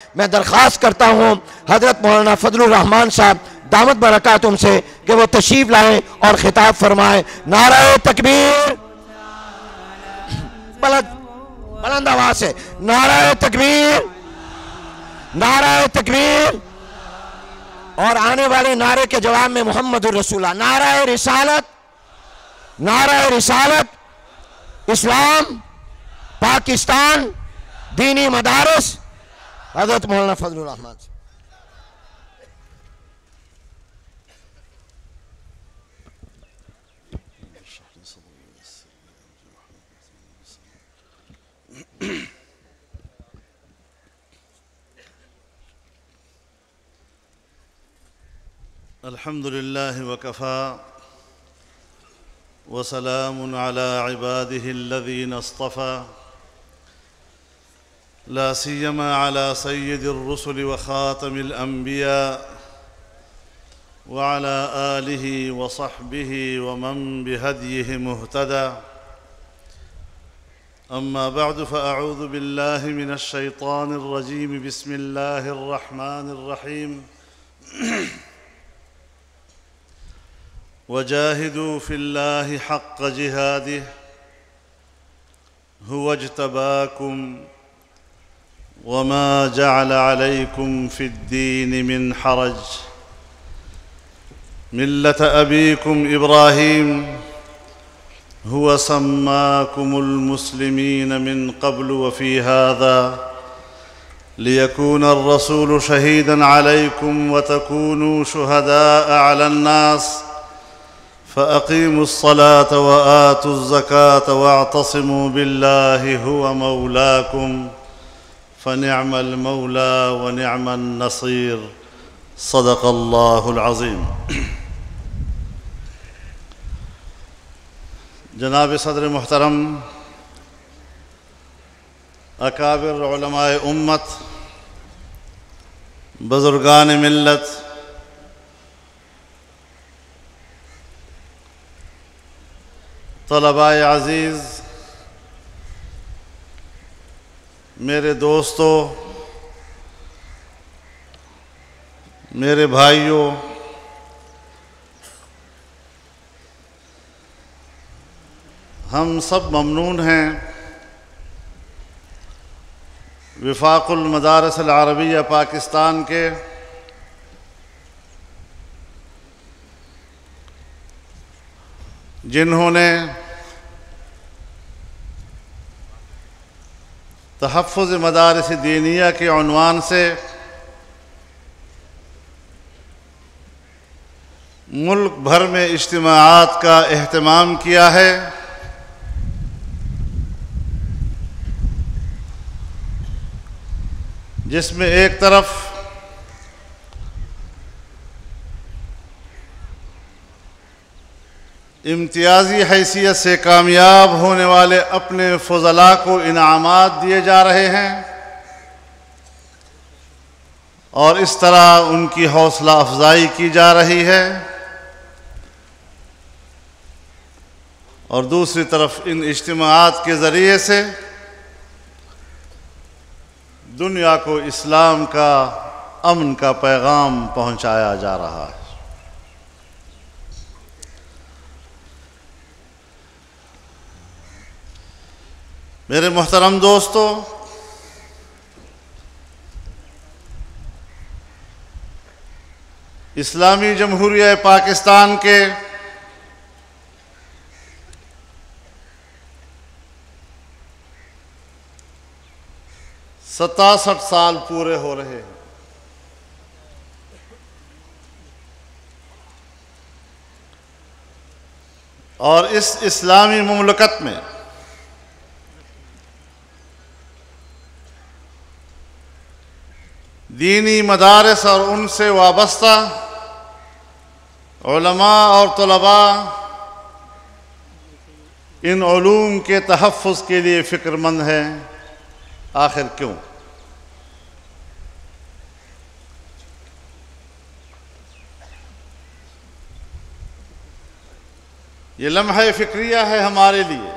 میں درخواست کرتا ہوں حضرت مولانا فضل الرحمان صاحب دامت برکاتہم سے کہ وہ تشریف لائیں اور خطاب فرمائیں۔ نعرہ تکبیر، بلند آواز سے نعرہ تکبیر، نعرہ تکبیر، اور آنے والے نعرے کے جواب میں محمد الرسول اللہ، نعرہ رسالت، نعرہ رسالت، اسلام، پاکستان، دینی مدارس، حضرت مولانا فضل الرحمان۔ الحمد لله وكفى وسلام على عباده الذين اصطفى لا سيما على سيد الرسل وخاتم الأنبياء وعلى آله وصحبه ومن بهديه مهتدى. أما بعد فأعوذ بالله من الشيطان الرجيم. بسم الله الرحمن الرحيم. وجاهدوا في الله حق جهاده هو اجتباكم وما جعل عليكم في الدين من حرج ملة أبيكم إبراهيم هو سماكم المسلمين من قبل وفي هذا ليكون الرسول شهيدا عليكم وتكونوا شهداء على الناس فأقيموا الصلاة وآتوا الزكاة واعتصموا بالله هو مولاكم فنعم المولى ونعم النصير. صدق الله العظيم. جناب صدر محترم، اکابر علماء امت، بزرگان ملت، طلباء عزیز، میرے دوستو، میرے بھائیوں، ہم سب ممنون ہیں وفاق المدارس العربیہ پاکستان کے جنہوں نے تحفظ مدارس دینیہ کے عنوان سے ملک بھر میں اجتماعات کا اہتمام کیا ہے۔ جس میں ایک طرف امتیازی حیثیت سے کامیاب ہونے والے اپنے فضلاء کو انعامات دیے جا رہے ہیں اور اس طرح ان کی حوصلہ افزائی کی جا رہی ہے، اور دوسری طرف ان اجتماعات کے ذریعے سے دنیا کو اسلام کا، امن کا پیغام پہنچایا جا رہا ہے۔ میرے محترم دوستو، اسلامی جمہوریہ پاکستان کے ستاسٹھ سال پورے ہو رہے ہیں، اور اس اسلامی مملکت میں دینی مدارس اور ان سے وابستہ علماء اور طلباء ان علوم کے تحفظ کے لیے فکر مند ہیں۔ آخر کیوں؟ یہ لمحہ فکریہ ہے ہمارے لیے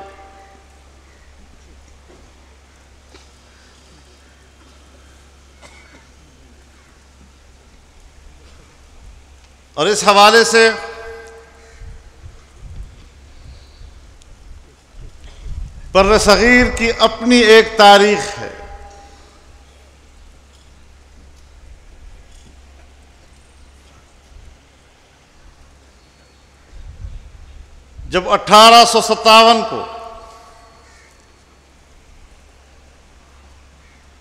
اور اس حوالے سے بر صغیر کی اپنی ایک تاریخ ہے۔ جب 1857 کو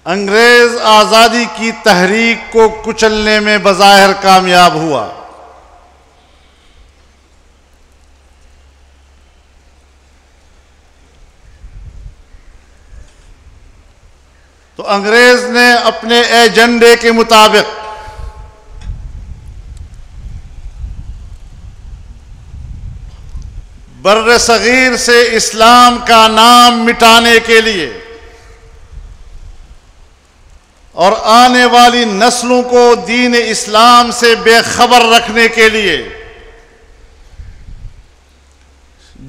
انگریز آزادی کی تحریک کو کچلنے میں بظاہر کامیاب ہوا، تو انگریز نے اپنے ایجنڈے کے مطابق بر صغیر سے اسلام کا نام مٹانے کے لیے اور آنے والی نسلوں کو دین اسلام سے بے خبر رکھنے کے لیے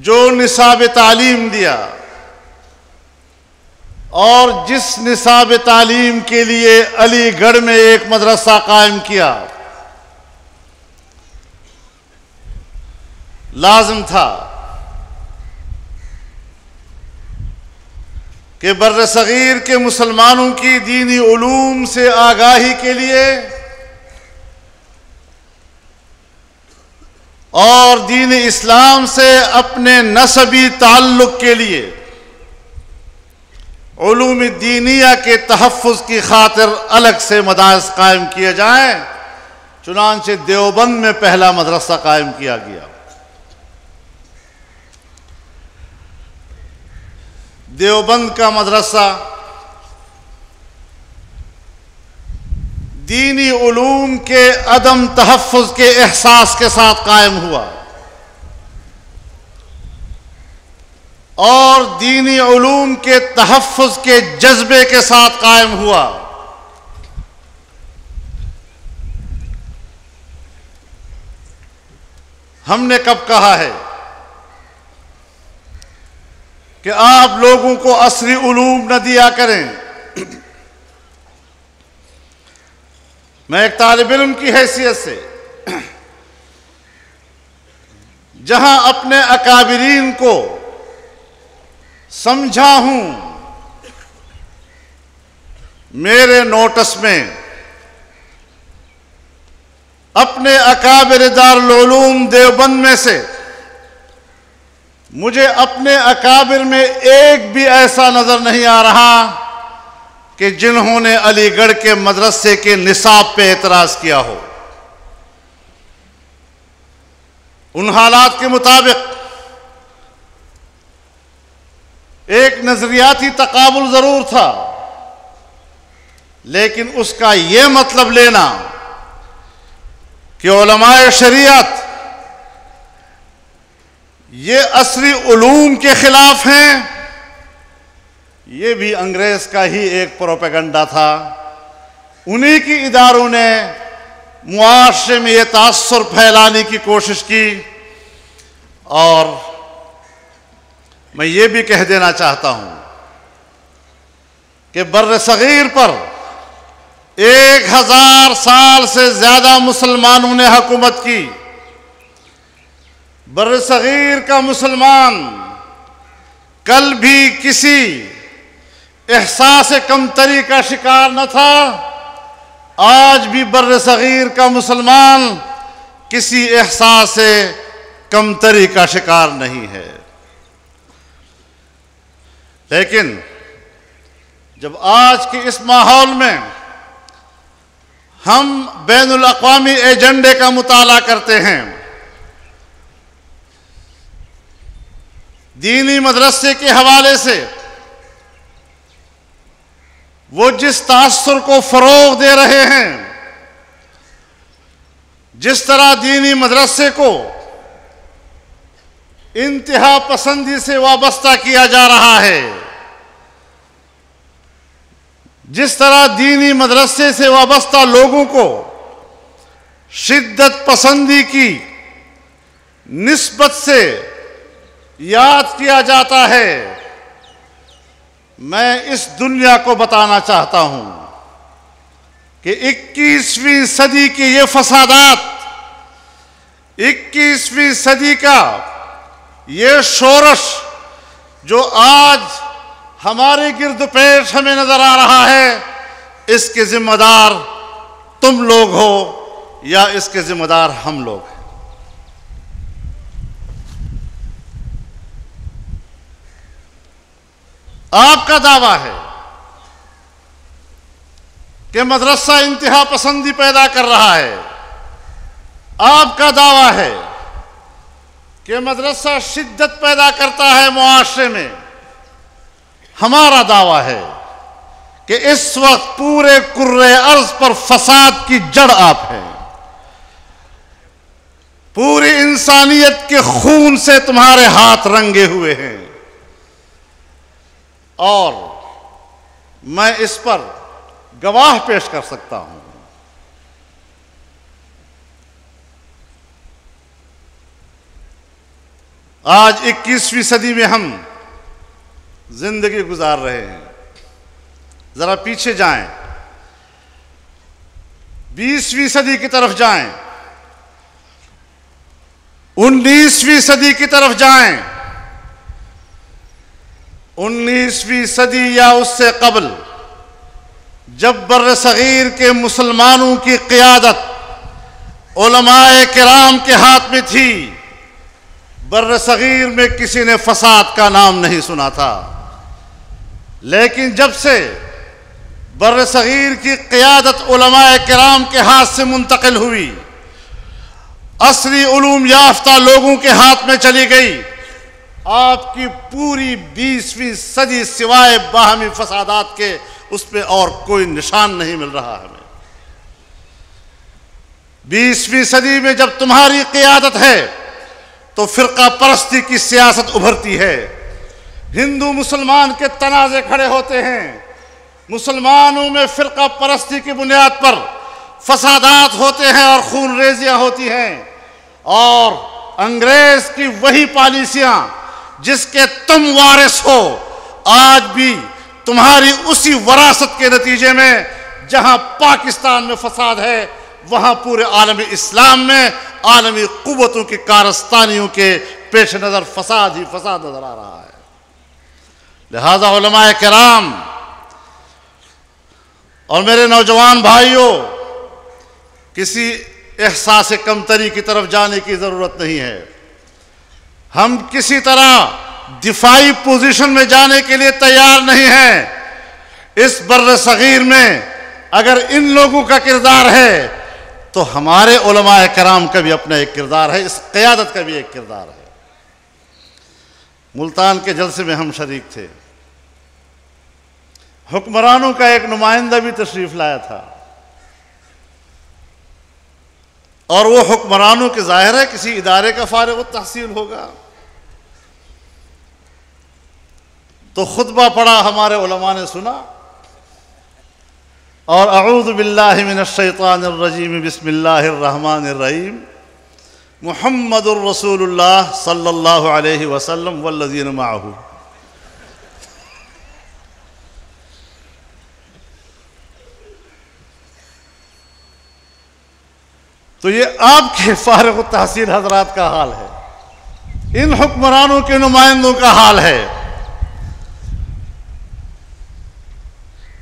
جو نصاب تعلیم دیا اور جس نصاب تعلیم کے لیے علی گڑھ میں ایک مدرسہ قائم کیا، لازم تھا کہ بر صغیر کے مسلمانوں کی دینی علوم سے آگاہی کے لیے اور دین اسلام سے اپنے نسبی تعلق کے لیے علوم دینیہ کے تحفظ کی خاطر الگ سے مدارس قائم کیے جائیں۔ چنانچہ دیوبند میں پہلا مدرسہ قائم کیا گیا۔ دیوبند کا مدرسہ دینی علوم کے عدم تحفظ کے احساس کے ساتھ قائم ہوا اور دینی علوم کے تحفظ کے جذبے کے ساتھ قائم ہوا۔ ہم نے کب کہا ہے کہ آپ لوگوں کو عصری علوم نہ دیا کریں؟ میں ایک طالب علم کی حیثیت سے جہاں اپنے اکابرین کو سمجھا ہوں، میرے نوٹس میں اپنے اکابر دارالعلوم دیوبند میں سے مجھے اپنے اکابر میں ایک بھی ایسا نظر نہیں آ رہا کہ جنہوں نے علی گڑھ کے مدرسے کے نصاب پہ اعتراض کیا ہو۔ ان حالات کے مطابق ایک نظریاتی تقابل ضرور تھا، لیکن اس کا یہ مطلب لینا کہ علماء شریعت یہ عصری علوم کے خلاف ہیں، یہ بھی انگریز کا ہی ایک پروپیگنڈا تھا۔ انہی کی اداروں نے معاشرے میں یہ تاثر پھیلانے کی کوشش کی، اور میں یہ بھی کہہ دینا چاہتا ہوں کہ بر صغیر پر 1000 سال سے زیادہ مسلمانوں نے حکومت کی۔ بر صغیر کا مسلمان کل بھی کسی احساس کمتری کا شکار نہ تھا، آج بھی بر صغیر کا مسلمان کسی احساس کمتری کا شکار نہیں ہے۔ لیکن جب آج کے اس ماحول میں ہم بین الاقوامی ایجنڈے کا مطالعہ کرتے ہیں، دینی مدرسے کے حوالے سے وہ جس تاثر کو فروغ دے رہے ہیں، جس طرح دینی مدرسے کو انتہا پسندی سے وابستہ کیا جا رہا ہے، جس طرح دینی مدرسے سے وابستہ لوگوں کو شدت پسندی کی نسبت سے یاد کیا جاتا ہے، میں اس دنیا کو بتانا چاہتا ہوں کہ 21ویں صدی کے یہ فسادات 21ویں صدی کا یہ شورش جو آج ہمارے گرد پیش ہمیں نظر آ رہا ہے، اس کے ذمہ دار تم لوگ ہو یا اس کے ذمہ دار ہم لوگ ہیں؟ آپ کا دعویٰ ہے کہ مدرسہ انتہا پسندی پیدا کر رہا ہے، آپ کا دعویٰ ہے کہ مدرسہ شدت پیدا کرتا ہے معاشرے میں، ہمارا دعویٰ ہے کہ اس وقت پورے کرۂ ارض پر فساد کی جڑ آپ ہیں، پوری انسانیت کے خون سے تمہارے ہاتھ رنگے ہوئے ہیں، اور میں اس پر گواہ پیش کر سکتا ہوں۔ آج 21ویں صدی میں ہم زندگی گزار رہے ہیں، ذرا پیچھے جائیں، 20ویں صدی کی طرف جائیں، 19ویں صدی کی طرف جائیں، 19ویں صدی یا اس سے قبل جب بر صغیر کے مسلمانوں کی قیادت علماء کرام کے ہاتھ میں تھی، بر صغیر میں کسی نے فساد کا نام نہیں سنا تھا، لیکن جب سے بر صغیر کی قیادت علماء کرام کے ہاتھ سے منتقل ہوئی، عصری علوم یافتہ لوگوں کے ہاتھ میں چلی گئی، آپ کی پوری 20ویں صدی سوائے باہمی فسادات کے اس پہ اور کوئی نشان نہیں مل رہا ہمیں۔ 20ویں صدی میں جب تمہاری قیادت ہے تو فرقہ پرستی کی سیاست ابھرتی ہے، ہندو مسلمان کے تنازع کھڑے ہوتے ہیں، مسلمانوں میں فرقہ پرستی کی بنیاد پر فسادات ہوتے ہیں اور خون ریزیاں ہوتی ہیں، اور انگریز کی وہی پالیسیاں جس کے تم وارث ہو آج بھی تمہاری اسی وراثت کے نتیجے میں جہاں پاکستان میں فساد ہے وہاں پورے عالم اسلام میں عالمی قوتوں کی کارستانیوں کے پیش نظر فساد ہی فساد نظر آ رہا ہے۔ لہذا علماء کرام اور میرے نوجوان بھائیوں، کسی احساس کمتری کی طرف جانے کی ضرورت نہیں ہے، ہم کسی طرح دفاعی پوزیشن میں جانے کے لیے تیار نہیں ہیں۔ اس بر صغیر میں اگر ان لوگوں کا کردار ہے تو ہمارے علماء کرام کا بھی اپنا ایک کردار ہے، اس قیادت کا بھی ایک کردار ہے۔ ملتان کے جلسے میں ہم شریک تھے، حکمرانوں کا ایک نمائندہ بھی تشریف لایا تھا، اور وہ حکمرانوں کے ظاہر ہے کسی ادارے کا فارغ التحصیل ہوگا، تو خطبہ پڑھا، ہمارے علماء نے سنا، اور اعوذ باللہ من الشیطان الرجیم بسم اللہ الرحمن الرحیم محمد الرسول اللہ صلی اللہ علیہ وسلم والذین معہ۔ تو یہ آپ کے فارغ التحصیل حضرات کا حال ہے، ان حکمرانوں کے نمائندوں کا حال ہے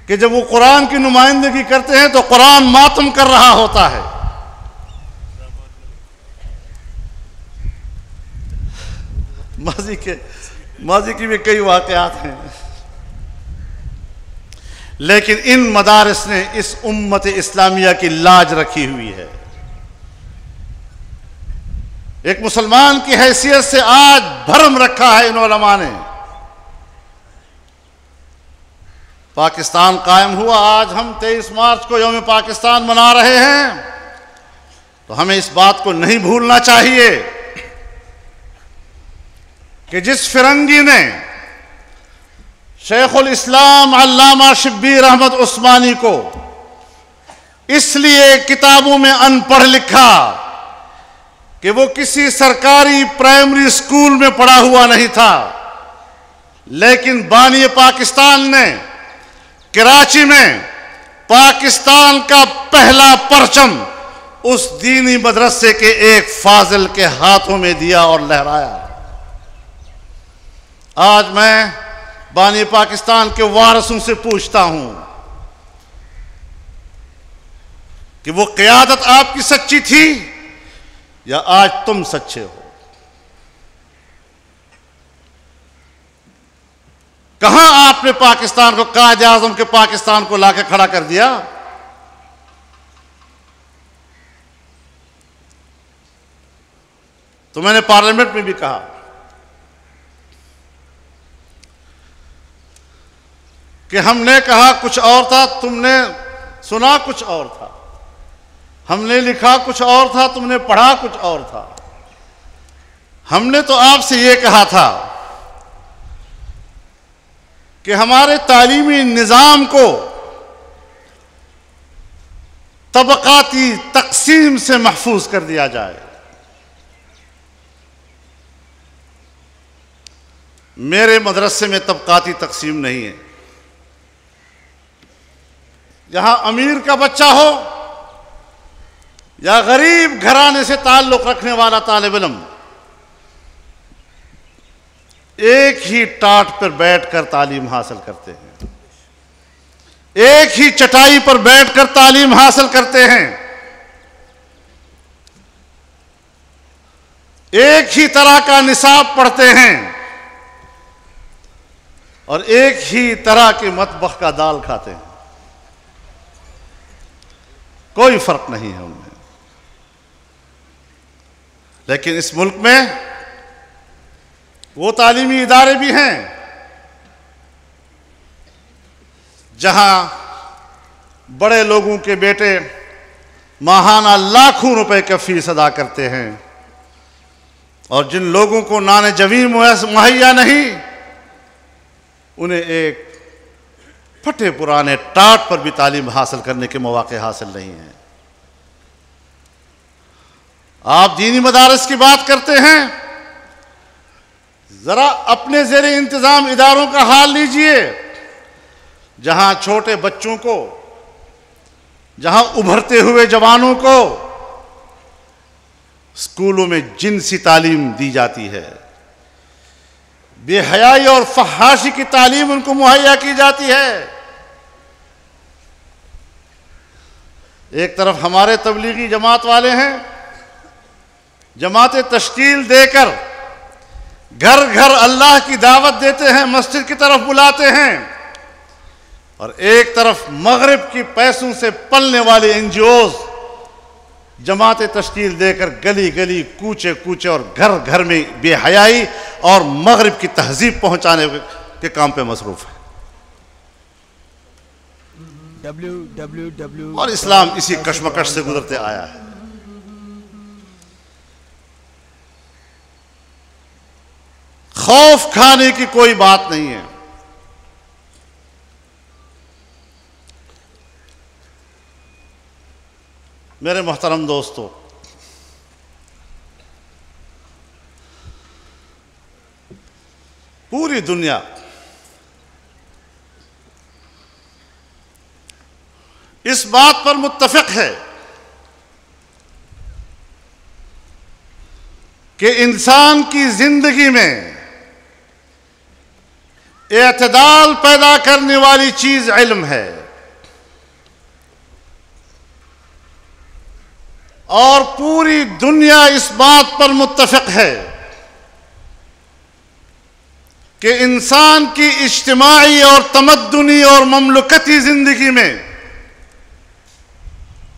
کہ جب وہ قرآن کی نمائندگی کرتے ہیں تو قرآن ماتم کر رہا ہوتا ہے۔ ماضی کی بھی کئی واقعات ہیں، لیکن ان مدارس نے اس امت اسلامیہ کی لاج رکھی ہوئی ہے۔ ایک مسلمان کی حیثیت سے آج بھرم رکھا ہے ان علماء نے۔ پاکستان قائم ہوا، آج ہم 23 مارچ کو یوم پاکستان منا رہے ہیں، تو ہمیں اس بات کو نہیں بھولنا چاہیے کہ جس فرنگی نے شیخ الاسلام علامہ شبیر احمد عثمانی کو اس لیے کتابوں میں ان پڑھ لکھا کہ وہ کسی سرکاری پرائمری اسکول میں پڑھا ہوا نہیں تھا، لیکن بانی پاکستان نے کراچی میں پاکستان کا پہلا پرچم اس دینی مدرسے کے ایک فاضل کے ہاتھوں میں دیا اور لہرایا۔ آج میں بانی پاکستان کے وارثوں سے پوچھتا ہوں کہ وہ قیادت آپ کی سچی تھی یا آج تم سچے ہو؟ کہاں آپ نے پاکستان کو، قائد اعظم کے پاکستان کو لا کے کھڑا کر دیا؟ تو میں نے پارلیمنٹ میں بھی کہا کہ ہم نے کہا کچھ اور تھا، تم نے سنا کچھ اور تھا، ہم نے لکھا کچھ اور تھا، تم نے پڑھا کچھ اور تھا۔ ہم نے تو آپ سے یہ کہا تھا کہ ہمارے تعلیمی نظام کو طبقاتی تقسیم سے محفوظ کر دیا جائے۔ میرے مدرسے میں طبقاتی تقسیم نہیں ہے۔ یہاں امیر کا بچہ ہو یا غریب گھرانے سے تعلق رکھنے والا طالب علم، ایک ہی ٹاٹ پر بیٹھ کر تعلیم حاصل کرتے ہیں، ایک ہی چٹائی پر بیٹھ کر تعلیم حاصل کرتے ہیں، ایک ہی طرح کا نصاب پڑھتے ہیں اور ایک ہی طرح کے مطبخ کا دال کھاتے ہیں۔ کوئی فرق نہیں ہے ان میں۔ لیکن اس ملک میں وہ تعلیمی ادارے بھی ہیں جہاں بڑے لوگوں کے بیٹے ماہانہ لاکھوں روپے کا فیس ادا کرتے ہیں، اور جن لوگوں کو نان جوین مہیا نہیں، انہیں ایک پھٹے پرانے ٹاٹ پر بھی تعلیم حاصل کرنے کے مواقع حاصل نہیں ہیں۔ آپ دینی مدارس کی بات کرتے ہیں، ذرا اپنے زیر انتظام اداروں کا حال لیجئے، جہاں چھوٹے بچوں کو، جہاں ابھرتے ہوئے جوانوں کو اسکولوں میں جنسی تعلیم دی جاتی ہے، بے حیائی اور فحاشی کی تعلیم ان کو مہیا کی جاتی ہے۔ ایک طرف ہمارے تبلیغی جماعت والے ہیں، جماعتیں تشکیل دے کر گھر گھر اللہ کی دعوت دیتے ہیں، مسجد کی طرف بلاتے ہیں، اور ایک طرف مغرب کی پیسوں سے پلنے والے این جی اوز جماعتیں تشکیل دے کر گلی گلی، کوچے کوچے اور گھر گھر میں بے حیائی اور مغرب کی تہذیب پہنچانے کے کام پہ مصروف ہے۔ اور اسلام اسی کشمکش سے گزرتے آیا ہے۔ خوف کھانے کی کوئی بات نہیں ہے۔ میرے محترم دوستو، پوری دنیا اس بات پر متفق ہے کہ انسان کی زندگی میں اعتدال پیدا کرنے والی چیز علم ہے، اور پوری دنیا اس بات پر متفق ہے کہ انسان کی اجتماعی اور تمدنی اور مملکتی زندگی میں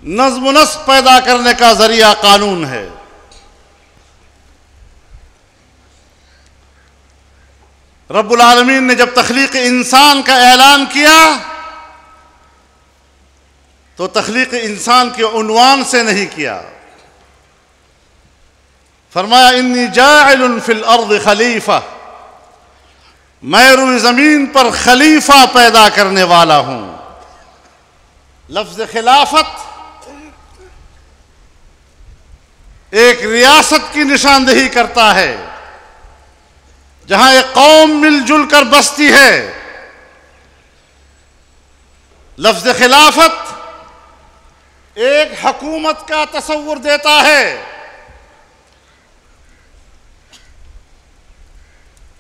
نظم و نسق پیدا کرنے کا ذریعہ قانون ہے۔ رب العالمین نے جب تخلیق انسان کا اعلان کیا تو تخلیق انسان کے عنوان سے نہیں کیا، فرمایا انی جاعل فی الارض خلیفہ، میں روئے زمین پر خلیفہ پیدا کرنے والا ہوں۔ لفظ خلافت ایک ریاست کی نشاندہی کرتا ہے، جہاں ایک قوم مل جل کر بستی ہے۔ لفظ خلافت ایک حکومت کا تصور دیتا ہے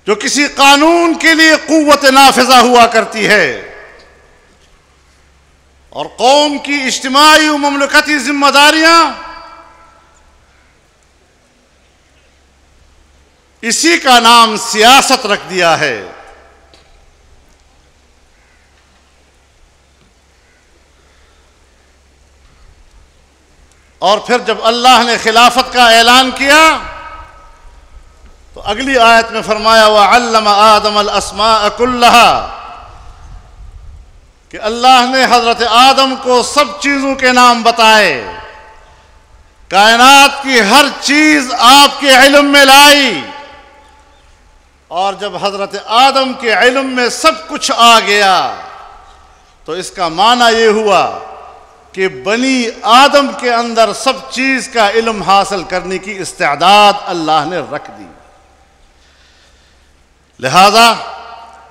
جو کسی قانون کے لیے قوت نافذہ ہوا کرتی ہے اور قوم کی اجتماعی و مملکتی ذمہ داریاں اسی کا نام سیاست رکھ دیا ہے۔ اور پھر جب اللہ نے خلافت کا اعلان کیا تو اگلی آیت میں فرمایا وَعَلَّمَ آدَمَ الْأَسْمَاءَ كُلَّهَا کہ اللہ نے حضرت آدم کو سب چیزوں کے نام بتائے، کائنات کی ہر چیز آپ کے علم میں لائی، اور جب حضرت آدم کے علم میں سب کچھ آ گیا تو اس کا معنی یہ ہوا کہ بنی آدم کے اندر سب چیز کا علم حاصل کرنے کی استعداد اللہ نے رکھ دی۔ لہذا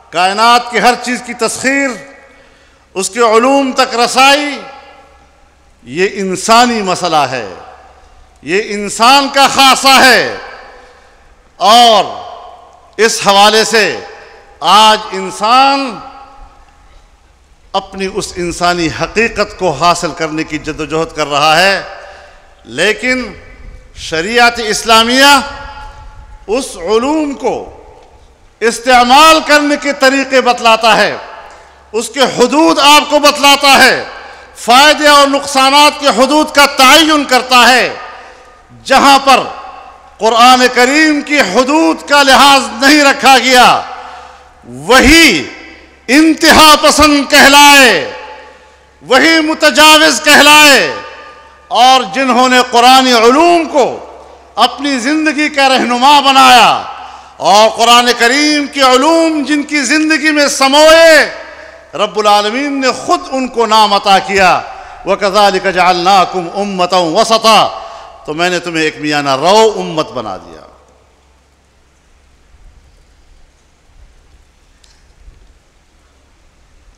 کائنات کی ہر چیز کی تسخیر، اس کے علوم تک رسائی، یہ انسانی مسئلہ ہے، یہ انسان کا خاصہ ہے۔ اور اس حوالے سے آج انسان اپنی اس انسانی حقیقت کو حاصل کرنے کی جدوجہد کر رہا ہے، لیکن شریعت اسلامیہ اس علوم کو استعمال کرنے کے طریقے بتلاتا ہے، اس کے حدود آپ کو بتلاتا ہے، فائدے اور نقصانات کے حدود کا تعین کرتا ہے۔ جہاں پر قرآن کریم کی حدود کا لحاظ نہیں رکھا گیا وہی انتہا پسند کہلائے، وہی متجاوز کہلائے، اور جنہوں نے قرآنی علوم کو اپنی زندگی کا رہنما بنایا اور قرآن کریم کے علوم جن کی زندگی میں سموئے، رب العالمین نے خود ان کو نام عطا کیا وَكَذَلِكَ جَعَلْنَاكُمْ أُمَّةً وَسَطًا، تو میں نے تمہیں ایک میانہ رو امت بنا دیا۔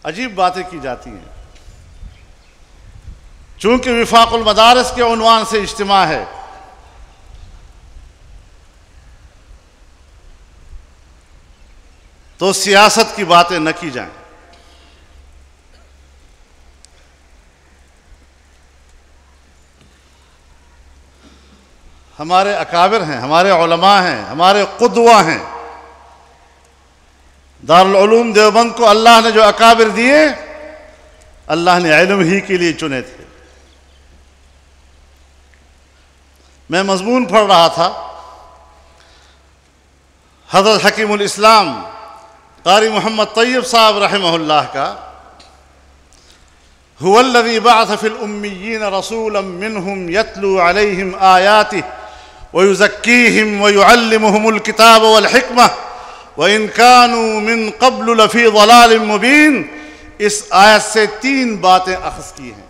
عجیب باتیں کی جاتی ہیں۔ چونکہ وفاق المدارس کے عنوان سے اجتماع ہے، تو سیاست کی باتیں نہ کی جائیں۔ ہمارے اکابر ہیں، ہمارے علماء ہیں، ہمارے قدوہ ہیں۔ دارالعلوم دیوبند کو اللہ نے جو اکابر دیے، اللہ نے علم ہی کے لیے چنے تھے۔ میں مضمون پڑھ رہا تھا حضرت حکیم الاسلام قاری محمد طیب صاحب رحمہ اللہ کا، هو الذي بعث في الأميين رسولا منهم يتلو عليهم آياته ويزكيهم ويعلمهم الكتاب والحكمة وإن كانوا من قبل لفي ضلال مبين۔ اس آیت سے تین باتیں اخذ کی ہیں،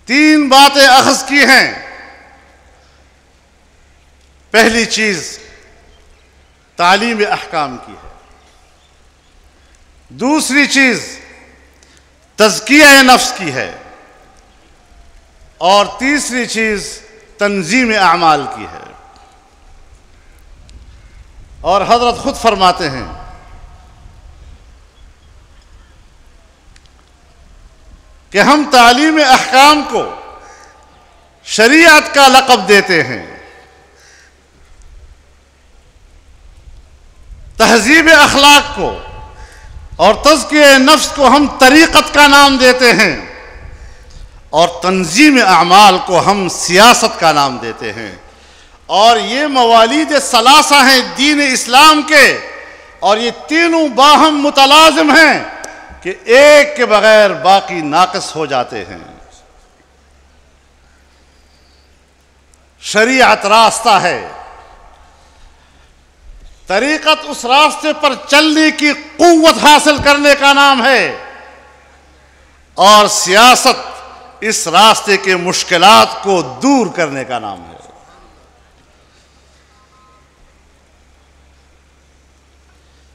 تین باتیں اخذ کی ہیں۔ پہلی چیز تعلیم احکام کی ہے، دوسری چیز تزکیہ نفس کی ہے، اور تیسری چیز تنظیم اعمال کی ہے۔ اور حضرت خود فرماتے ہیں کہ ہم تعلیم احکام کو شریعت کا لقب دیتے ہیں، تہذیب اخلاق کو اور تزکیہ نفس کو ہم طریقت کا نام دیتے ہیں، اور تنظیم اعمال کو ہم سیاست کا نام دیتے ہیں۔ اور یہ موالید ثلاثہ ہیں دین اسلام کے، اور یہ تینوں باہم متلازم ہیں کہ ایک کے بغیر باقی ناقص ہو جاتے ہیں۔ شریعت راستہ ہے، طریقت اس راستے پر چلنے کی قوت حاصل کرنے کا نام ہے، اور سیاست اس راستے کے مشکلات کو دور کرنے کا نام ہے۔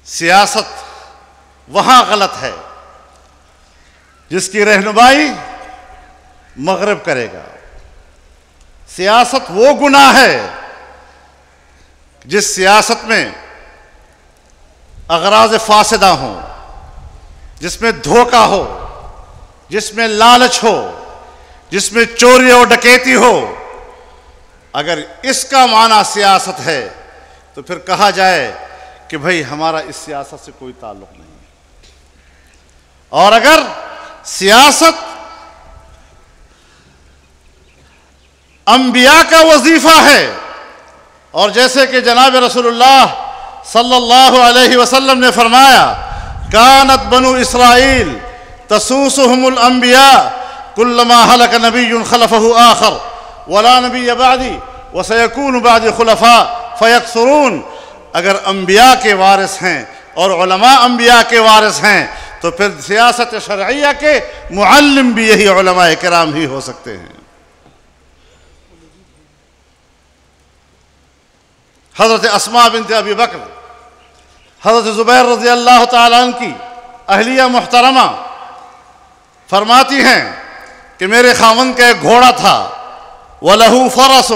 سیاست وہاں غلط ہے جس کی رہنمائی مغرب کرے گا۔ سیاست وہ گناہ ہے جس سیاست میں اغراض فاسدہ ہوں، جس میں دھوکہ ہو، جس میں لالچ ہو، جس میں چوری اور ڈکیتی ہو۔ اگر اس کا معنی سیاست ہے تو پھر کہا جائے کہ بھئی ہمارا اس سیاست سے کوئی تعلق نہیں ہے۔ اور اگر سیاست انبیاء کا وظیفہ ہے، اور جیسے کہ جناب رسول اللہ صلی اللہ علیہ وسلم نے فرمایا، کانت بنو اسرائیل تسوسهم الانبیاء کلما ہلک نبی خلفہ آخر ولا نبی بعدی وسیکون بعد خلفاء فیکثرون۔ اگر انبیاء کے وارث ہیں اور علماء انبیاء کے وارث ہیں تو پھر سیاست شرعیہ کے معلم بھی یہی علماء کرام ہی ہو سکتے ہیں۔ حضرت اسماء بنت ابی بکر، حضرت زبیر رضی اللہ تعالیٰ عنہ کی اہلیہ محترمہ فرماتی ہیں کہ میرے خاوند کا ایک گھوڑا تھا، وَلَهُ فَرَسٌ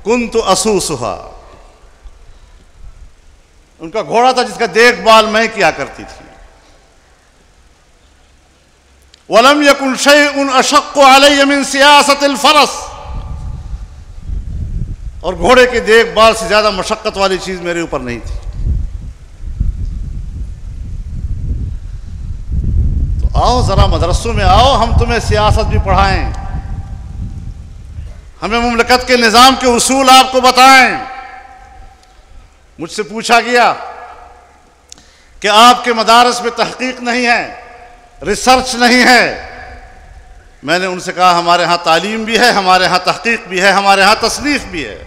كُنْتُ أَسُوسُهَا، ان کا گھوڑا تھا جس کا دیکھ بھال میں کیا کرتی تھی۔ وَلَمْ يَكُنْ شَيْءٌ أَشَقُّ عَلَيَّ مِنْ سِيَاسَةِ الْفَرَسِ، اور گھوڑے کی دیکھ بھال سے زیادہ مشقت والی چیز میرے اوپر نہیں تھی۔ تو آؤ ذرا مدرسوں میں آؤ، ہم تمہیں سیاست بھی پڑھائیں، ہمیں مملکت کے نظام کے اصول آپ کو بتائیں۔ مجھ سے پوچھا گیا کہ آپ کے مدارس میں تحقیق نہیں ہے، ریسرچ نہیں ہے۔ میں نے ان سے کہا ہمارے ہاں تعلیم بھی ہے، ہمارے ہاں تحقیق بھی ہے، ہمارے ہاں تصنیف بھی ہے،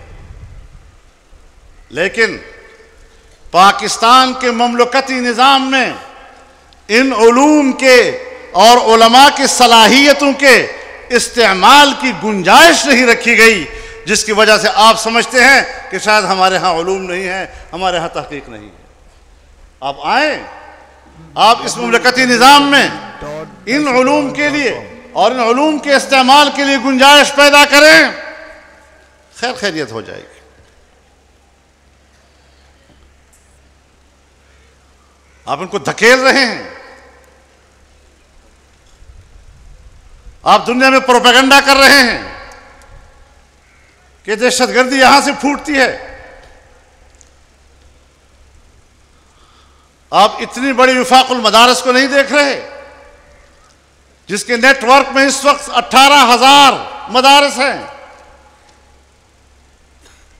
لیکن پاکستان کے مملکتی نظام میں ان علوم کے اور علماء کی صلاحیتوں کے استعمال کی گنجائش نہیں رکھی گئی، جس کی وجہ سے آپ سمجھتے ہیں کہ شاید ہمارے ہاں علوم نہیں ہے، ہمارے ہاں تحقیق نہیں ہے۔ آپ آئیں، آپ اس مملکتی نظام میں ان علوم کے لیے اور ان علوم کے استعمال کے لیے گنجائش پیدا کریں، خیر خیریت ہو جائے گی۔ آپ ان کو دھکیل رہے ہیں، آپ دنیا میں پروپیگنڈا کر رہے ہیں کہ دہشت گردی یہاں سے پھوٹتی ہے۔ آپ اتنی بڑی وفاق المدارس کو نہیں دیکھ رہے، جس کے نیٹ ورک میں اس وقت 18,000 مدارس ہیں،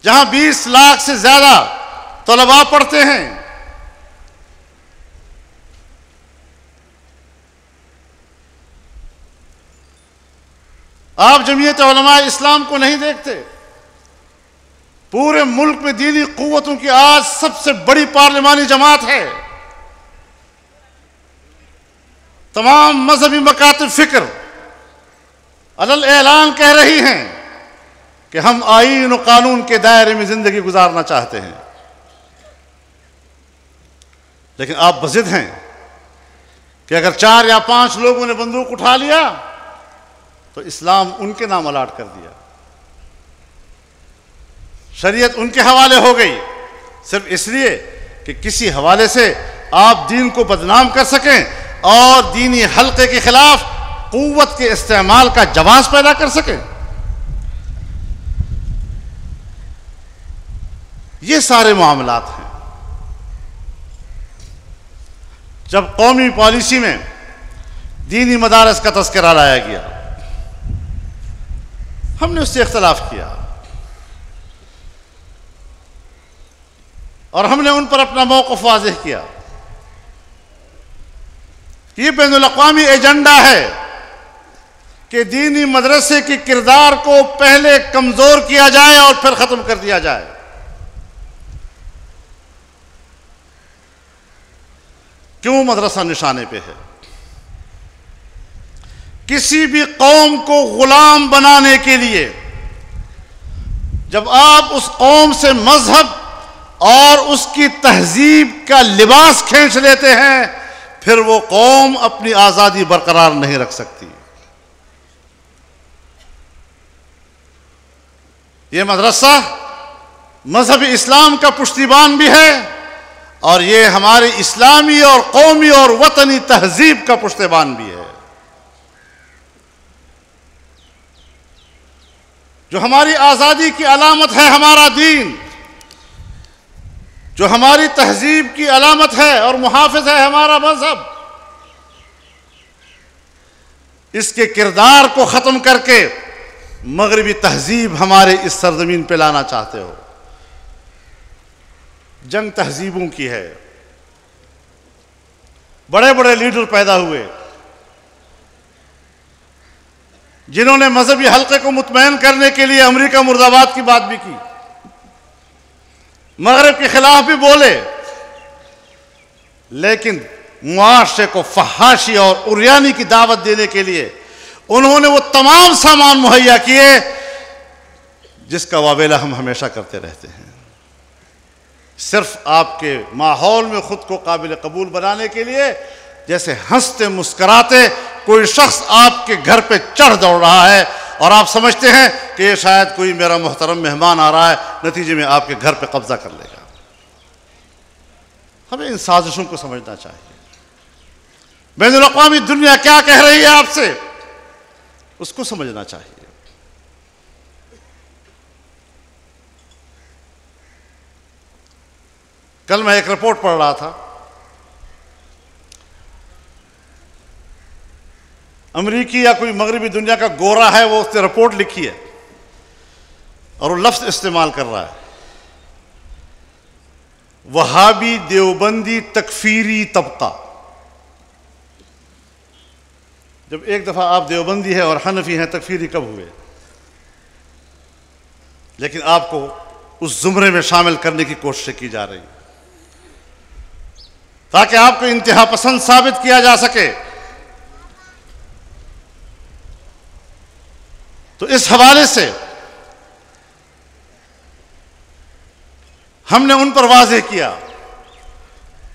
جہاں 20 لاکھ سے زیادہ طلباء پڑھتے ہیں۔ آپ جمعیت علماء اسلام کو نہیں دیکھتے۔ پورے ملک میں دینی قوتوں کی آج سب سے بڑی پارلیمانی جماعت ہے۔ تمام مذہبی مکاتب فکر علل اعلان کہہ رہی ہیں کہ ہم آئین و قانون کے دائرے میں زندگی گزارنا چاہتے ہیں، لیکن آپ بضد ہیں کہ اگر 4 یا 5 لوگوں نے بندوق اٹھا لیا تو اسلام ان کے نام الاٹ کر دیا، شریعت ان کے حوالے ہو گئی، صرف اس لیے کہ کسی حوالے سے آپ دین کو بدنام کر سکیں اور دینی حلقے کے خلاف قوت کے استعمال کا جواز پیدا کر سکیں۔ یہ سارے معاملات ہیں۔ جب قومی پالیسی میں دینی مدارس کا تذکرہ لایا گیا، ہم نے اس سے اختلاف کیا اور ہم نے ان پر اپنا موقف واضح کیا۔ یہ بین الاقوامی ایجنڈا ہے کہ دینی مدرسے کی کردار کو پہلے کمزور کیا جائے اور پھر ختم کر دیا جائے۔ کیوں مدرسہ نشانے پہ ہے؟ کسی بھی قوم کو غلام بنانے کے لیے جب آپ اس قوم سے مذہب اور اس کی تہذیب کا لباس کھینچ لیتے ہیں پھر وہ قوم اپنی آزادی برقرار نہیں رکھ سکتی۔ یہ مدرسہ مذہب اسلام کا پشتیبان بھی ہے اور یہ ہماری اسلامی اور قومی اور وطنی تہذیب کا پشتیبان بھی ہے۔ جو ہماری آزادی کی علامت ہے ہمارا دین، جو ہماری تہذیب کی علامت ہے اور محافظ ہے ہمارا مذہب، اس کے کردار کو ختم کر کے مغربی تہذیب ہمارے اس سرزمین پہ لانا چاہتے ہو۔ جنگ تہذیبوں کی ہے، بڑے بڑے لیڈر پیدا ہوئے جنہوں نے مذہبی حلقے کو مطمئن کرنے کے لیے امریکہ مرد آباد کی بات بھی کی، مغرب کے خلاف بھی بولے، لیکن معاشرے کو فحاشی اور عریانی کی دعوت دینے کے لیے انہوں نے وہ تمام سامان مہیا کیے جس کا واویلا ہم ہمیشہ کرتے رہتے ہیں۔ صرف آپ کے ماحول میں خود کو قابل قبول بنانے کے لیے جیسے ہنستے مسکراتے کوئی شخص آپ کے گھر پہ چڑھ دوڑ رہا ہے اور آپ سمجھتے ہیں کہ یہ شاید کوئی میرا محترم مہمان آ رہا ہے، نتیجے میں آپ کے گھر پہ قبضہ کر لے گا۔ ہمیں ان سازشوں کو سمجھنا چاہیے۔ بین الاقوامی دنیا کیا کہہ رہی ہے آپ سے، اس کو سمجھنا چاہیے۔ کل میں ایک رپورٹ پڑھ رہا تھا، امریکی یا کوئی مغربی دنیا کا گورا ہے، وہ اس نے رپورٹ لکھی ہے اور وہ لفظ استعمال کر رہا ہے، وہابی دیوبندی تکفیری طبقہ۔ جب ایک دفعہ آپ دیوبندی ہیں اور حنفی ہیں، تکفیری کب ہوئے؟ لیکن آپ کو اس زمرے میں شامل کرنے کی کوشش کی جا رہی ہے تاکہ آپ کو انتہا پسند ثابت کیا جا سکے۔ تو اس حوالے سے ہم نے ان پر واضح کیا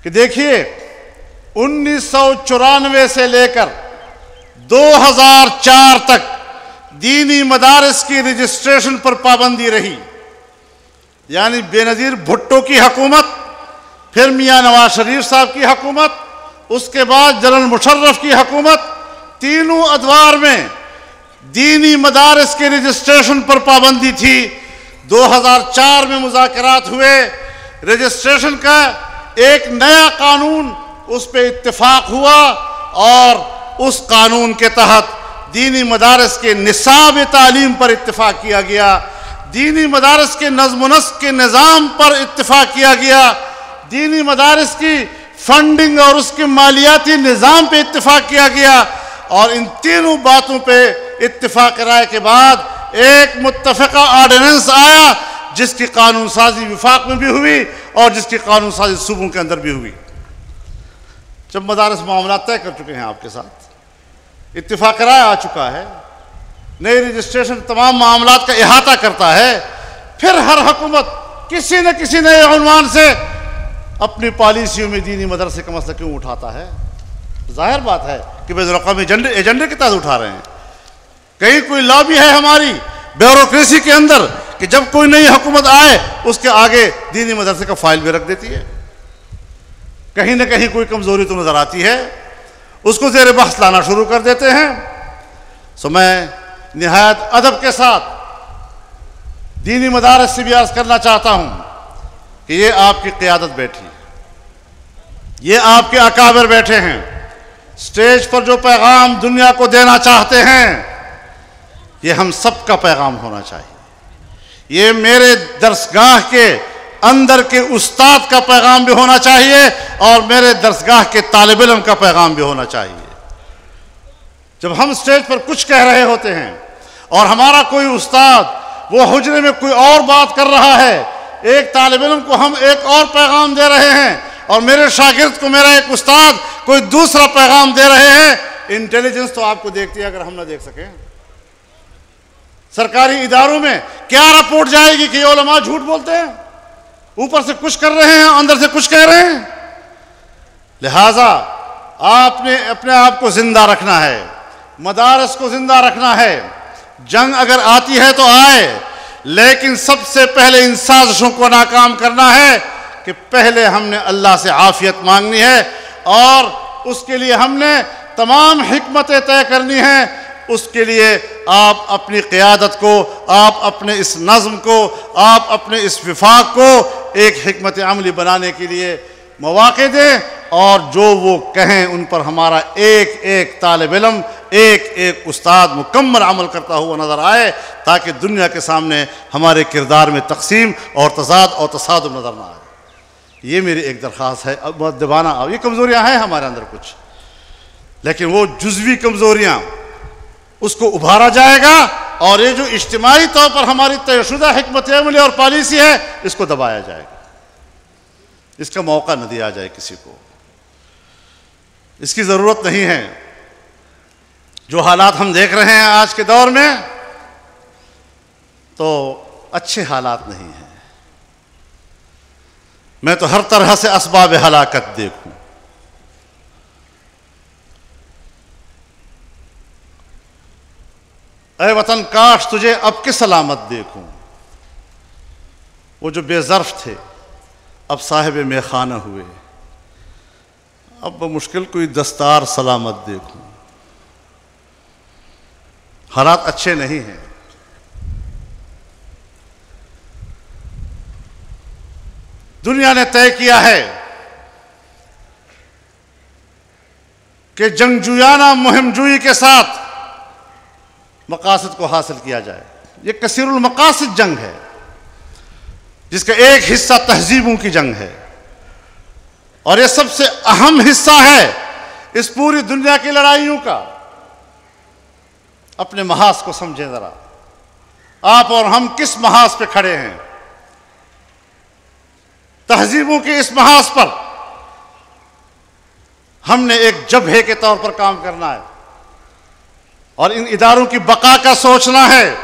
کہ دیکھیے 1994 سے لے کر 2004 تک دینی مدارس کی رجسٹریشن پر پابندی رہی، یعنی بے نظیر بھٹو کی حکومت، پھر میاں نواز شریف صاحب کی حکومت، اس کے بعد جنرل مشرف کی حکومت، تینوں ادوار میں دینی مدارس کے رجسٹریشن پر پابندی تھی۔ 2004 میں مذاکرات ہوئے، رجسٹریشن کا ایک نیا قانون اس پہ اتفاق ہوا اور اس قانون کے تحت دینی مدارس کے نصاب تعلیم پر اتفاق کیا گیا، دینی مدارس کے نظم و نسق کے نظام پر اتفاق کیا گیا، دینی مدارس کی فنڈنگ اور اس کے مالیاتی نظام پہ اتفاق کیا گیا، اور ان تینوں باتوں پہ اتفاق رائے کے بعد ایک متفقہ آرڈیننس آیا جس کی قانون سازی وفاق میں بھی ہوئی اور جس کی قانون سازی صوبوں کے اندر بھی ہوئی۔ جب مدارس معاملات طے کر چکے ہیں آپ کے ساتھ، اتفاق رائے آ چکا ہے، نئی رجسٹریشن تمام معاملات کا احاطہ کرتا ہے، پھر ہر حکومت کسی نہ کسی نئے عنوان سے اپنی پالیسیوں میں دینی مدرسے کا مسئلہ کیوں اٹھاتا ہے؟ ظاہر بات ہے کہ بین الاقوامی ایجنڈے کے تحت اٹھا رہے ہیں۔ کہیں کوئی لابی ہے ہماری بیوروکریسی کے اندر کہ جب کوئی نئی حکومت آئے اس کے آگے دینی مدرسے کا فائل بھی رکھ دیتی ہے۔ کہیں نہ کہیں کوئی کمزوری تو نظر آتی ہے، اس کو زیر بحث لانا شروع کر دیتے ہیں۔ سو میں نہایت ادب کے ساتھ دینی مدارس سے بھی عرض کرنا چاہتا ہوں کہ یہ آپ کی قیادت بیٹھی، یہ آپ کے اکابر بیٹھے ہیں، سٹیج پر جو پیغام دنیا کو دینا چاہتے ہیں یہ ہم سب کا پیغام ہونا چاہیے۔ یہ میرے درسگاہ کے اندر کے استاد کا پیغام بھی ہونا چاہیے اور میرے درسگاہ کے طالب علم کا پیغام بھی ہونا چاہیے۔ جب ہم سٹیج پر کچھ کہہ رہے ہوتے ہیں اور ہمارا کوئی استاد وہ حجرے میں کوئی اور بات کر رہا ہے، ایک طالب علم کو ہم ایک اور پیغام دے رہے ہیں اور میرے شاگرد کو میرا ایک استاد کوئی دوسرا پیغام دے رہے ہیں، انٹیلیجنس تو آپ کو دیکھتی ہے اگر ہم نہ دیکھ سکیں۔ سرکاری اداروں میں کیا رپورٹ جائے گی کہ یہ علماء جھوٹ بولتے ہیں، اوپر سے کچھ کر رہے ہیں اندر سے کچھ کہہ رہے ہیں؟ لہٰذا آپ نے اپنے آپ کو زندہ رکھنا ہے، مدارس کو زندہ رکھنا ہے۔ جنگ اگر آتی ہے تو آئے، لیکن سب سے پہلے ان سازشوں کو ناکام کرنا ہے کہ پہلے ہم نے اللہ سے عافیت مانگنی ہے، اور اس کے لیے ہم نے تمام حکمتیں طے کرنی ہیں۔ اس کے لیے آپ اپنی قیادت کو، آپ اپنے اس نظم کو، آپ اپنے اس وفاق کو ایک حکمت عملی بنانے کے لیے مواقع دیں، اور جو وہ کہیں ان پر ہمارا ایک ایک طالب علم، ایک ایک استاد مکمل عمل کرتا ہوا نظر آئے، تاکہ دنیا کے سامنے ہمارے کردار میں تقسیم اور تضاد اور تصادم نظر نہ آئے۔ یہ میری ایک درخواست ہے۔ مؤدبانہ یہ کمزوریاں ہیں ہمارے اندر کچھ، لیکن وہ جزوی کمزوریاں اس کو ابھارا جائے گا، اور یہ جو اجتماعی طور پر ہماری طے شدہ حکمت عملی اور پالیسی ہے اس کو دبایا جائے گا، اس کا موقع نہ دیا جائے کسی کو، اس کی ضرورت نہیں ہے۔ جو حالات ہم دیکھ رہے ہیں آج کے دور میں تو اچھے حالات نہیں ہیں۔ میں تو ہر طرح سے اسباب ہلاکت دیکھوں، اے وطن کاش تجھے اب کی سلامت دیکھوں۔ وہ جو بے ظرف تھے اب صاحب میخانہ ہوئے، اب بمشکل کوئی دستار سلامت دیکھوں۔ حالات اچھے نہیں ہیں۔ دنیا نے طے کیا ہے کہ جنگجویانہ مہم جوئی کے ساتھ مقاصد کو حاصل کیا جائے۔ یہ کثیر المقاصد جنگ ہے، جس کا ایک حصہ تہذیبوں کی جنگ ہے، اور یہ سب سے اہم حصہ ہے اس پوری دنیا کی لڑائیوں کا۔ اپنے محاذ کو سمجھیں ذرا، آپ اور ہم کس محاذ پہ کھڑے ہیں؟ تہذیبوں کے اس محاذ پر ہم نے ایک جبہے کے طور پر کام کرنا ہے، اور ان اداروں کی بقا کا سوچنا ہے۔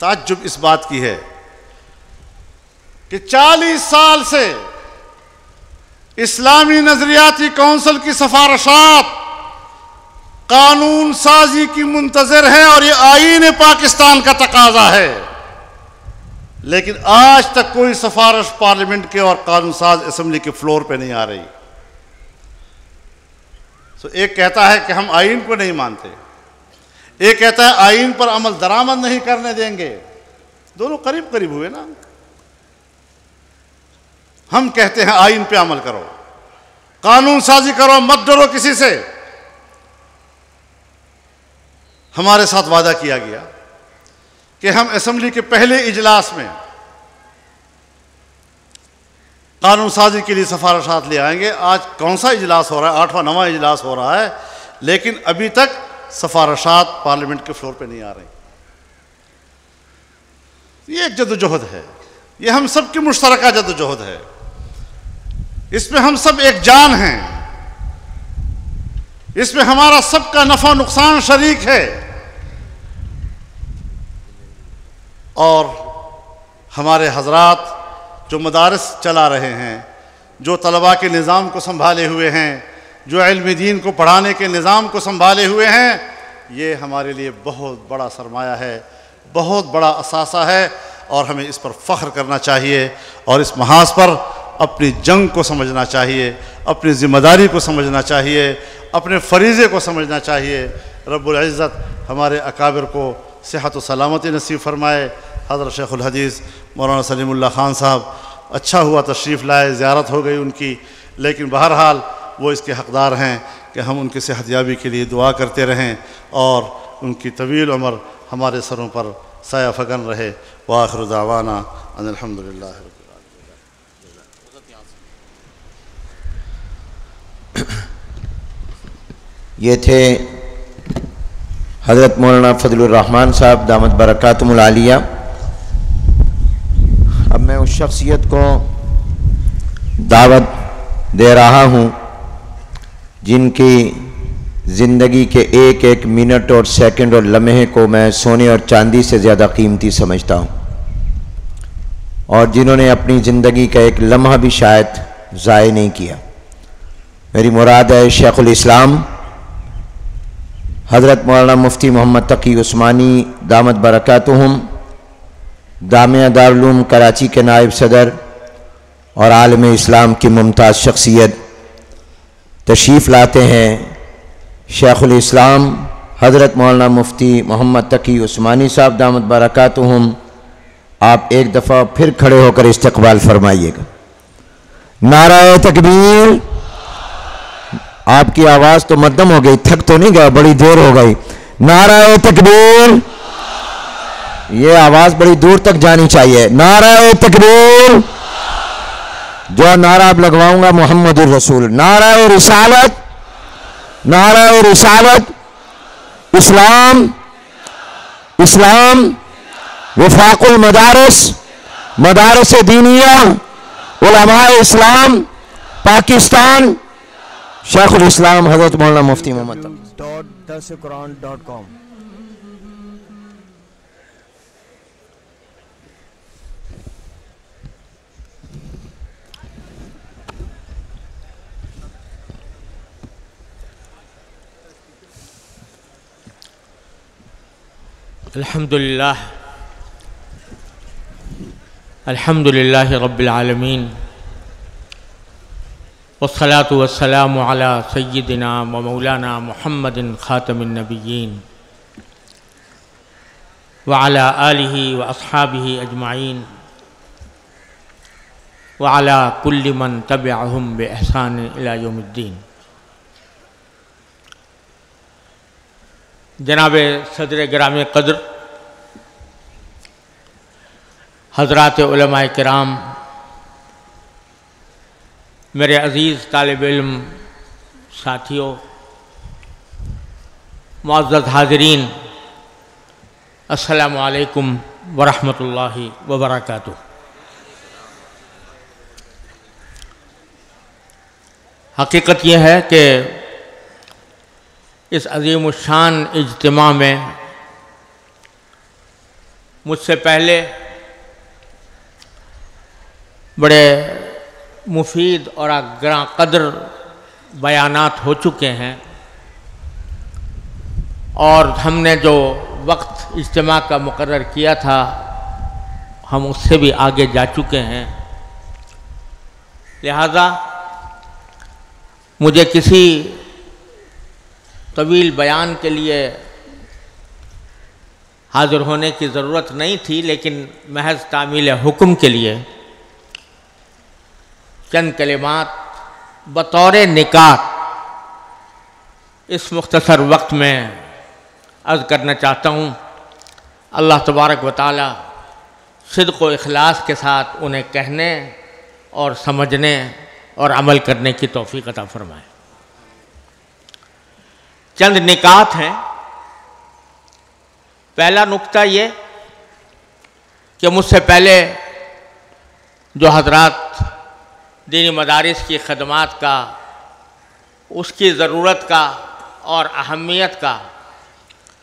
تعجب اس بات کی ہے کہ 40 سال سے اسلامی نظریاتی کونسل کی سفارشات قانون سازی کی منتظر ہے، اور یہ آئین پاکستان کا تقاضا ہے، لیکن آج تک کوئی سفارش پارلیمنٹ کے اور قانون ساز اسمبلی کے فلور پہ نہیں آ رہی۔ تو ایک کہتا ہے کہ ہم آئین کو نہیں مانتے، ایک کہتا ہے آئین پر عمل درآمد نہیں کرنے دیں گے۔ دونوں قریب قریب ہوئے نا۔ ہم کہتے ہیں آئین پہ عمل کرو، قانون سازی کرو، مت ڈرو کسی سے۔ ہمارے ساتھ وعدہ کیا گیا کہ ہم اسمبلی کے پہلے اجلاس میں قانون سازی کے لیے سفارشات لے آئیں گے۔ آج کون سا اجلاس ہو رہا ہے؟ 8واں 9واں اجلاس ہو رہا ہے، لیکن ابھی تک سفارشات پارلیمنٹ کے فلور پہ نہیں آ رہی۔ یہ ایک جدوجہد ہے، یہ ہم سب کی مشترکہ جدوجہد ہے، اس میں ہم سب ایک جان ہیں، اس میں ہمارا سب کا نفع نقصان شریک ہے۔ اور ہمارے حضرات جو مدارس چلا رہے ہیں، جو طلباء کے نظام کو سنبھالے ہوئے ہیں، جو علم دین کو پڑھانے کے نظام کو سنبھالے ہوئے ہیں، یہ ہمارے لیے بہت بڑا سرمایہ ہے، بہت بڑا اثاثہ ہے، اور ہمیں اس پر فخر کرنا چاہیے، اور اس محاذ پر اپنی جنگ کو سمجھنا چاہیے، اپنی ذمہ داری کو سمجھنا چاہیے، اپنے فریضے کو سمجھنا چاہیے۔ رب العزت ہمارے اکابر کو صحت و سلامتی نصیب فرمائے۔ حضرت شیخ الحدیث مولانا سلیم اللہ خان صاحب اچھا ہوا تشریف لائے، زیارت ہو گئی ان کی، لیکن بہرحال وہ اس کے حقدار ہیں کہ ہم ان کی صحت یابی کے لیے دعا کرتے رہیں، اور ان کی طویل عمر ہمارے سروں پر سایہ فگن رہے۔ وآخر دعوانا ان الحمدللہ رب العالمین۔ یہ تھے حضرت مولانا فضل الرحمان صاحب دامت برکاتہم العالیہ۔ اب میں اس شخصیت کو دعوت دے رہا ہوں جن کی زندگی کے ایک ایک منٹ اور سیکنڈ اور لمحے کو میں سونے اور چاندی سے زیادہ قیمتی سمجھتا ہوں، اور جنہوں نے اپنی زندگی کا ایک لمحہ بھی شاید ضائع نہیں کیا۔ میری مراد ہے شیخ الاسلام حضرت مولانا مفتی محمد تقی عثمانی دامت برکاتہم جامعہ دارالعلوم کراچی کے نائب صدر اور عالم اسلام کی ممتاز شخصیت تشریف لاتے ہیں۔ شیخ الاسلام حضرت مولانا مفتی محمد تقی عثمانی صاحب دامت برکاتہم، آپ ایک دفعہ پھر کھڑے ہو کر استقبال فرمائیے گا۔ نعرہ تکبیر۔ آپ کی آواز تو مدھم ہو گئی، تھک تو نہیں گیا، بڑی دیر ہو گئی۔ نعرہ تکبیر۔ یہ آواز بڑی دور تک جانی چاہیے۔ نعرہ تکبیر۔ جو نعرہ اب لگواؤں گا محمد الرسول۔ نعرہ رسالت، نعرہ رسالت، اسلام، اسلام، وفاق المدارس، مدارس دینیہ، علماء اسلام، پاکستان، شیخ الاسلام حضرت مولانا مفتی محمد .درسقرآن.com۔ الحمدللہ رب العالمین، والصلاة والسلام علی سیدنا و مولانا محمد خاتم النبیین وعلی آلہ و اصحابہ اجمعین وعلی کل من تبعہم بإحسان الی یوم الدین۔ جناب صدر گرامی قدر، حضرات علماء کرام، میرے عزیز طالب علم ساتھیوں، معزز حاضرین، السلام علیکم ورحمۃ اللہ وبرکاتہ۔ حقیقت یہ ہے کہ اس عظیم الشان اجتماع میں مجھ سے پہلے بڑے مفید اور گراں قدر بیانات ہو چکے ہیں، اور ہم نے جو وقت اجتماع کا مقرر کیا تھا ہم اس سے بھی آگے جا چکے ہیں، لہذا مجھے کسی طویل بیان کے لیے حاضر ہونے کی ضرورت نہیں تھی، لیکن محض تعمیل حکم کے لیے چند کلمات بطور نکات اس مختصر وقت میں عرض کرنا چاہتا ہوں۔ اللہ تبارک و تعالی صدق و اخلاص کے ساتھ انہیں کہنے اور سمجھنے اور عمل کرنے کی توفیق عطا فرمائے۔ چند نکات ہیں۔ پہلا نکتہ یہ کہ مجھ سے پہلے جو حضرات دینی مدارس کی خدمات کا، اس کی ضرورت کا اور اہمیت کا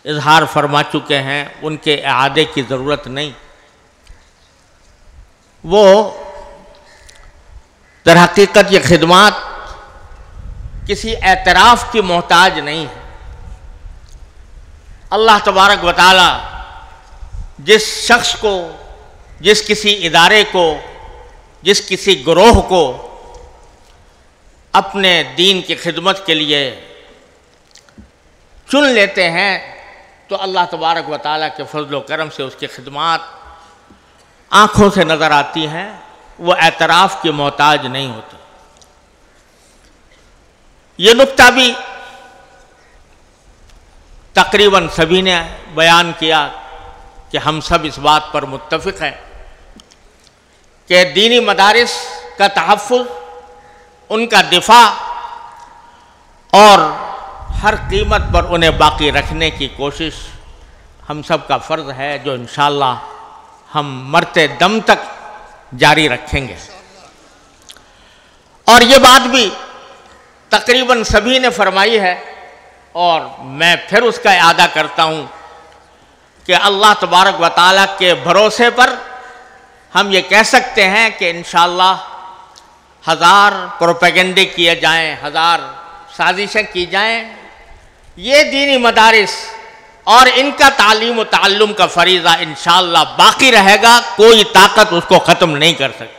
اظہار فرما چکے ہیں، ان کے اعادے کی ضرورت نہیں۔ وہ در حقیقت یہ خدمات کسی اعتراف کی محتاج نہیں ہے۔ اللہ تبارک و تعالی جس شخص کو، جس کسی ادارے کو، جس کسی گروہ کو اپنے دین کی خدمت کے لیے چن لیتے ہیں تو اللہ تبارک و تعالیٰ کے فضل و کرم سے اس کی خدمات آنکھوں سے نظر آتی ہیں، وہ اعتراف کی محتاج نہیں ہوتی۔ یہ نکتہ بھی تقریباً سبھی نے بیان کیا کہ ہم سب اس بات پر متفق ہیں کہ دینی مدارس کا تحفظ، ان کا دفاع اور ہر قیمت پر انہیں باقی رکھنے کی کوشش ہم سب کا فرض ہے، جو انشاءاللہ ہم مرتے دم تک جاری رکھیں گے۔ اور یہ بات بھی تقریباً سبھی نے فرمائی ہے، اور میں پھر اس کا اعادہ کرتا ہوں کہ اللہ تبارک و تعالیٰ کے بھروسے پر ہم یہ کہہ سکتے ہیں کہ انشاءاللہ ہزار پروپیگنڈے کیے جائیں، ہزار سازشیں کی جائیں، یہ دینی مدارس اور ان کا تعلیم و تعلم کا فریضہ انشاءاللہ باقی رہے گا، کوئی طاقت اس کو ختم نہیں کر سکتی۔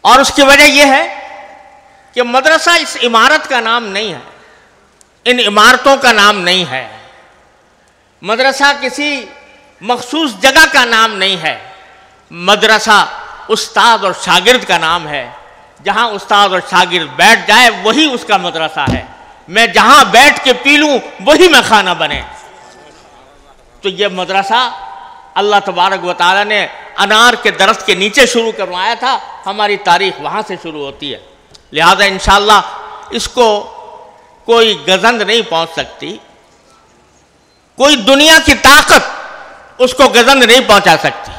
اور اس کی وجہ یہ ہے کہ مدرسہ اس عمارت کا نام نہیں ہے، ان عمارتوں کا نام نہیں ہے، مدرسہ کسی مخصوص جگہ کا نام نہیں ہے، مدرسہ استاد اور شاگرد کا نام ہے۔ جہاں استاد اور شاگرد بیٹھ جائے وہی اس کا مدرسہ ہے۔ میں جہاں بیٹھ کے پی لوں وہی میں خانہ بنے۔ تو یہ مدرسہ اللہ تبارک و تعالیٰ نے انار کے درخت کے نیچے شروع کروایا تھا، ہماری تاریخ وہاں سے شروع ہوتی ہے، لہذا انشاءاللہ اس کو کوئی گزند نہیں پہنچ سکتی، کوئی دنیا کی طاقت اس کو گزند نہیں پہنچا سکتی۔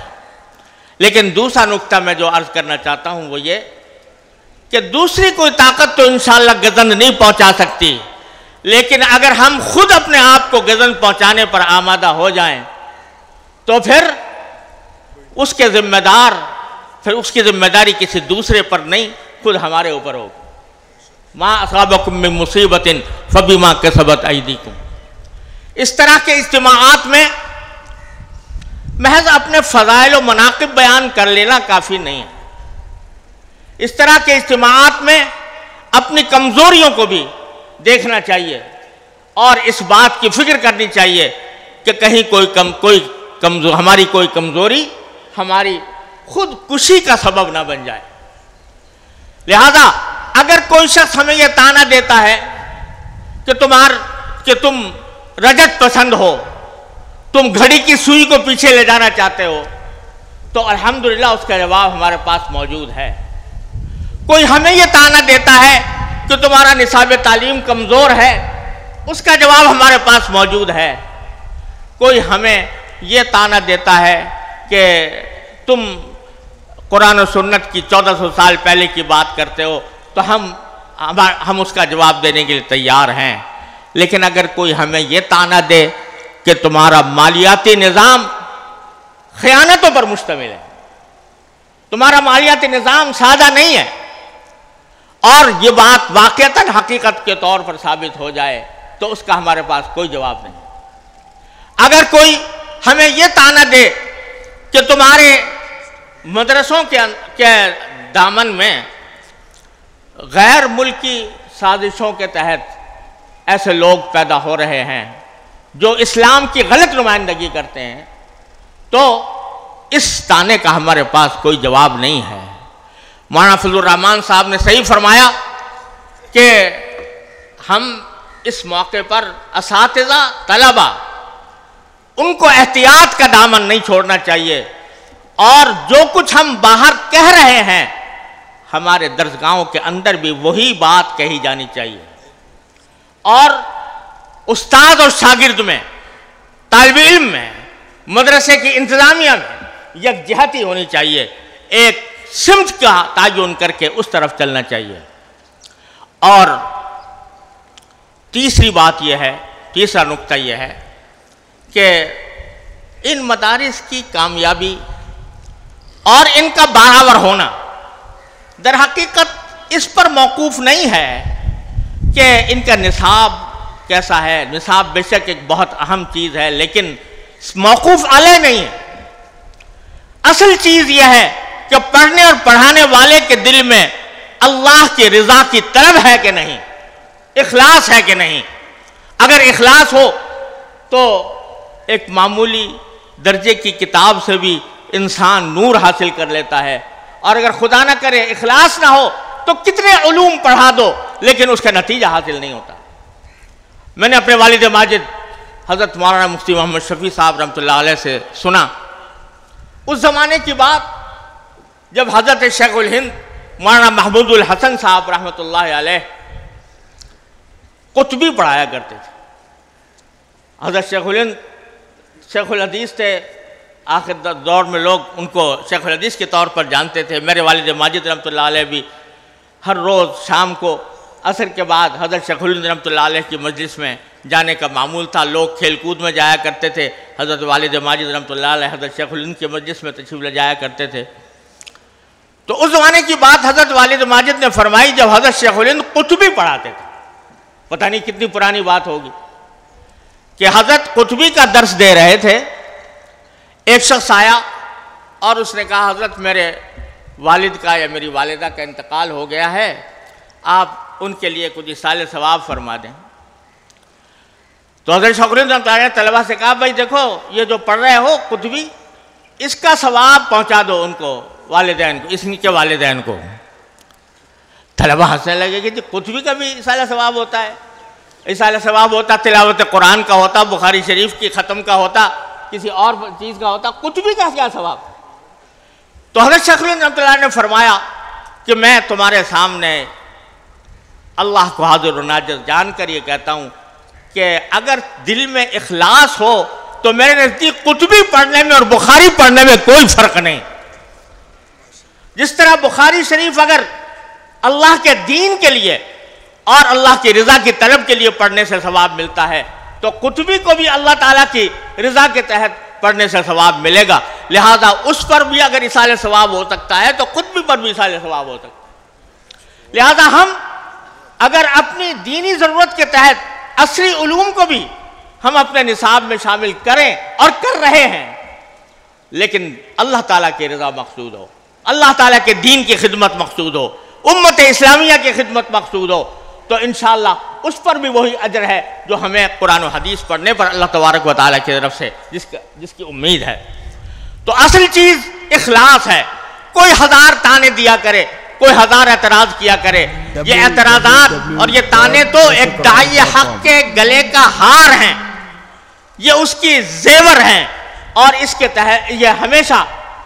لیکن دوسرا نقطہ میں جو عرض کرنا چاہتا ہوں وہ یہ کہ دوسری کوئی طاقت تو انشاءاللہ گزند نہیں پہنچا سکتی، لیکن اگر ہم خود اپنے آپ کو گزند پہنچانے پر آمادہ ہو جائیں تو پھر اس کے ذمہ دار، پھر اس کی ذمہ داری کسی دوسرے پر نہیں، خود ہمارے اوپر ہوگی۔ ما اصابکم من مصیبت فبما کسبت ایدیکم۔ اس طرح کے اجتماعات میں محض اپنے فضائل و مناقب بیان کر لینا کافی نہیں ہے، اس طرح کے اجتماعات میں اپنی کمزوریوں کو بھی دیکھنا چاہیے اور اس بات کی فکر کرنی چاہیے کہ کہیں ہماری کوئی کمزوری ہماری خود کشی کا سبب نہ بن جائے۔ لہذا اگر کوئی شخص ہمیں یہ طعنہ دیتا ہے کہ تم رجت پسند ہو، تم گھڑی کی سوئی کو پیچھے لے جانا چاہتے ہو، تو الحمدللہ اس کا جواب ہمارے پاس موجود ہے۔ کوئی ہمیں یہ طعنہ دیتا ہے کہ تمہارا نصاب تعلیم کمزور ہے، اس کا جواب ہمارے پاس موجود ہے۔ کوئی ہمیں یہ طعنہ دیتا ہے کہ تم قرآن و سنت کی 1400 سال پہلے کی بات کرتے ہو، تو ہم اس کا جواب دینے کے لیے تیار ہیں۔ لیکن اگر کوئی ہمیں یہ طعنہ دے کہ تمہارا مالیاتی نظام خیانتوں پر مشتمل ہے، تمہارا مالیاتی نظام سادہ نہیں ہے، اور یہ بات واقعتاً حقیقت کے طور پر ثابت ہو جائے تو اس کا ہمارے پاس کوئی جواب نہیں۔ اگر کوئی ہمیں یہ طعنہ دے کہ تمہارے مدرسوں کے دامن میں غیر ملکی سازشوں کے تحت ایسے لوگ پیدا ہو رہے ہیں جو اسلام کی غلط نمائندگی کرتے ہیں، تو اس طعنے کا ہمارے پاس کوئی جواب نہیں ہے۔ مولانا فضل الرحمان صاحب نے صحیح فرمایا کہ ہم اس موقع پر اساتذہ، طلبہ، ان کو احتیاط کا دامن نہیں چھوڑنا چاہیے، اور جو کچھ ہم باہر کہہ رہے ہیں ہمارے درسگاہوں کے اندر بھی وہی بات کہی جانی چاہیے، اور استاد اور شاگرد میں، طالب علم میں، مدرسے کی انتظامیہ میں یکجہتی ہونی چاہیے، ایک سمت کا تعین کر کے اس طرف چلنا چاہیے۔ اور تیسرا نقطہ یہ ہے کہ ان مدارس کی کامیابی اور ان کا برابر ہونا در حقیقت اس پر موقوف نہیں ہے کہ ان کا نصاب کیسا ہے۔ نصاب بے شک ایک بہت اہم چیز ہے، لیکن موقوف علیہ نہیں ہے۔ اصل چیز یہ ہے کہ پڑھنے اور پڑھانے والے کے دل میں اللہ کی رضا کی طلب ہے کہ نہیں، اخلاص ہے کہ نہیں۔ اگر اخلاص ہو تو ایک معمولی درجے کی کتاب سے بھی انسان نور حاصل کر لیتا ہے، اور اگر خدا نہ کرے اخلاص نہ ہو تو کتنے علوم پڑھا دو لیکن اس کا نتیجہ حاصل نہیں ہوتا۔ میں نے اپنے والد ماجد حضرت مولانا مفتی محمد شفیع صاحب رحمۃ اللہ علیہ سے سنا، اس زمانے کی بات جب حضرت شیخ الہند مولانا محمود الحسن صاحب رحمۃ اللہ علیہ قطبی پڑھایا کرتے تھے۔ حضرت شیخ الہند شیخ الحدیث تھے، آخر دور میں لوگ ان کو شیخ الحدیث کے طور پر جانتے تھے۔ میرے والد ماجد رحمۃ اللہ علیہ بھی ہر روز شام کو عصر کے بعد حضرت شیخ الہند رحمۃ اللہ علیہ کی مجلس میں جانے کا معمول تھا۔ لوگ کھیل کود میں جایا کرتے تھے، حضرت والد ماجد رحمۃ اللہ علیہ حضرت شیخ الہند کی مجلس میں تشریف لے جایا کرتے تھے۔ تو اس زمانے کی بات حضرت والد ماجد نے فرمائی جب حضرت شیخ الہند قطبی پڑھاتے تھے. پتہ نہیں کتنی پرانی بات ہوگی کہ حضرت قطبی کا درس دے رہے تھے. ایک شخص آیا اور اس نے کہا حضرت میرے والد کا یا میری والدہ کا انتقال ہو گیا ہے, آپ ان کے لیے کچھ اصالِ ثواب فرما دیں. تو حضرت شیخ الہند رحمۃ اللہ علیہ طلبہ سے کہا بھائی دیکھو یہ جو پڑھ رہے ہو قطبی, اس کا ثواب پہنچا دو ان کو, والدین کو, اس کے والدین کو. طلبہ ہنسنے لگے کہ قطبی کا بھی اصالہ ثواب ہوتا ہے. اصالہ ثواب ہوتا تلاوت قرآن کا ہوتا, بخاری شریف کی ختم کا ہوتا, کسی اور چیز کا ہوتا, قطبی کا کیا ثواب؟ تو حضرت شیخ الہند رحمۃ اللہ نے فرمایا کہ میں تمہارے سامنے اللہ کو حاضر و ناظر جان کر یہ کہتا ہوں کہ اگر دل میں اخلاص ہو تو میرے نزدیک قطبی پڑھنے میں اور بخاری پڑھنے میں کوئی فرق نہیں. جس طرح بخاری شریف اگر اللہ کے دین کے لیے اور اللہ کی رضا کی طلب کے لیے پڑھنے سے ثواب ملتا ہے تو قطبی کو بھی اللہ تعالیٰ کی رضا کے تحت پڑھنے سے ثواب ملے گا. لہذا اس پر بھی اگر اصالہ ثواب ہو سکتا ہے تو قطبی پر بھی اصالہ ثواب ہو سکتا ہے. لہذا ہم اگر اپنی دینی ضرورت کے تحت عصری علوم کو بھی ہم اپنے نصاب میں شامل کریں اور کر رہے ہیں, لیکن اللہ تعالیٰ کی رضا مقصود ہو, اللہ تعالیٰ کے دین کی خدمت مقصود ہو, امت اسلامیہ کی خدمت مقصود ہو, تو انشاءاللہ اس پر بھی وہی اجر ہے جو ہمیں قرآن و حدیث پڑھنے پر اللہ تبارک و تعالیٰ کی طرف سے جس کی امید ہے. تو اصل چیز اخلاص ہے. کوئی ہزار تانے دیا کرے, کوئی ہزار اعتراض کیا کرے, یہ اعتراضات اور یہ تانے تو ایک داعی حق کے گلے کا ہار ہیں, یہ اس کی زیور ہیں, اور اس کے تحت یہ ہمیشہ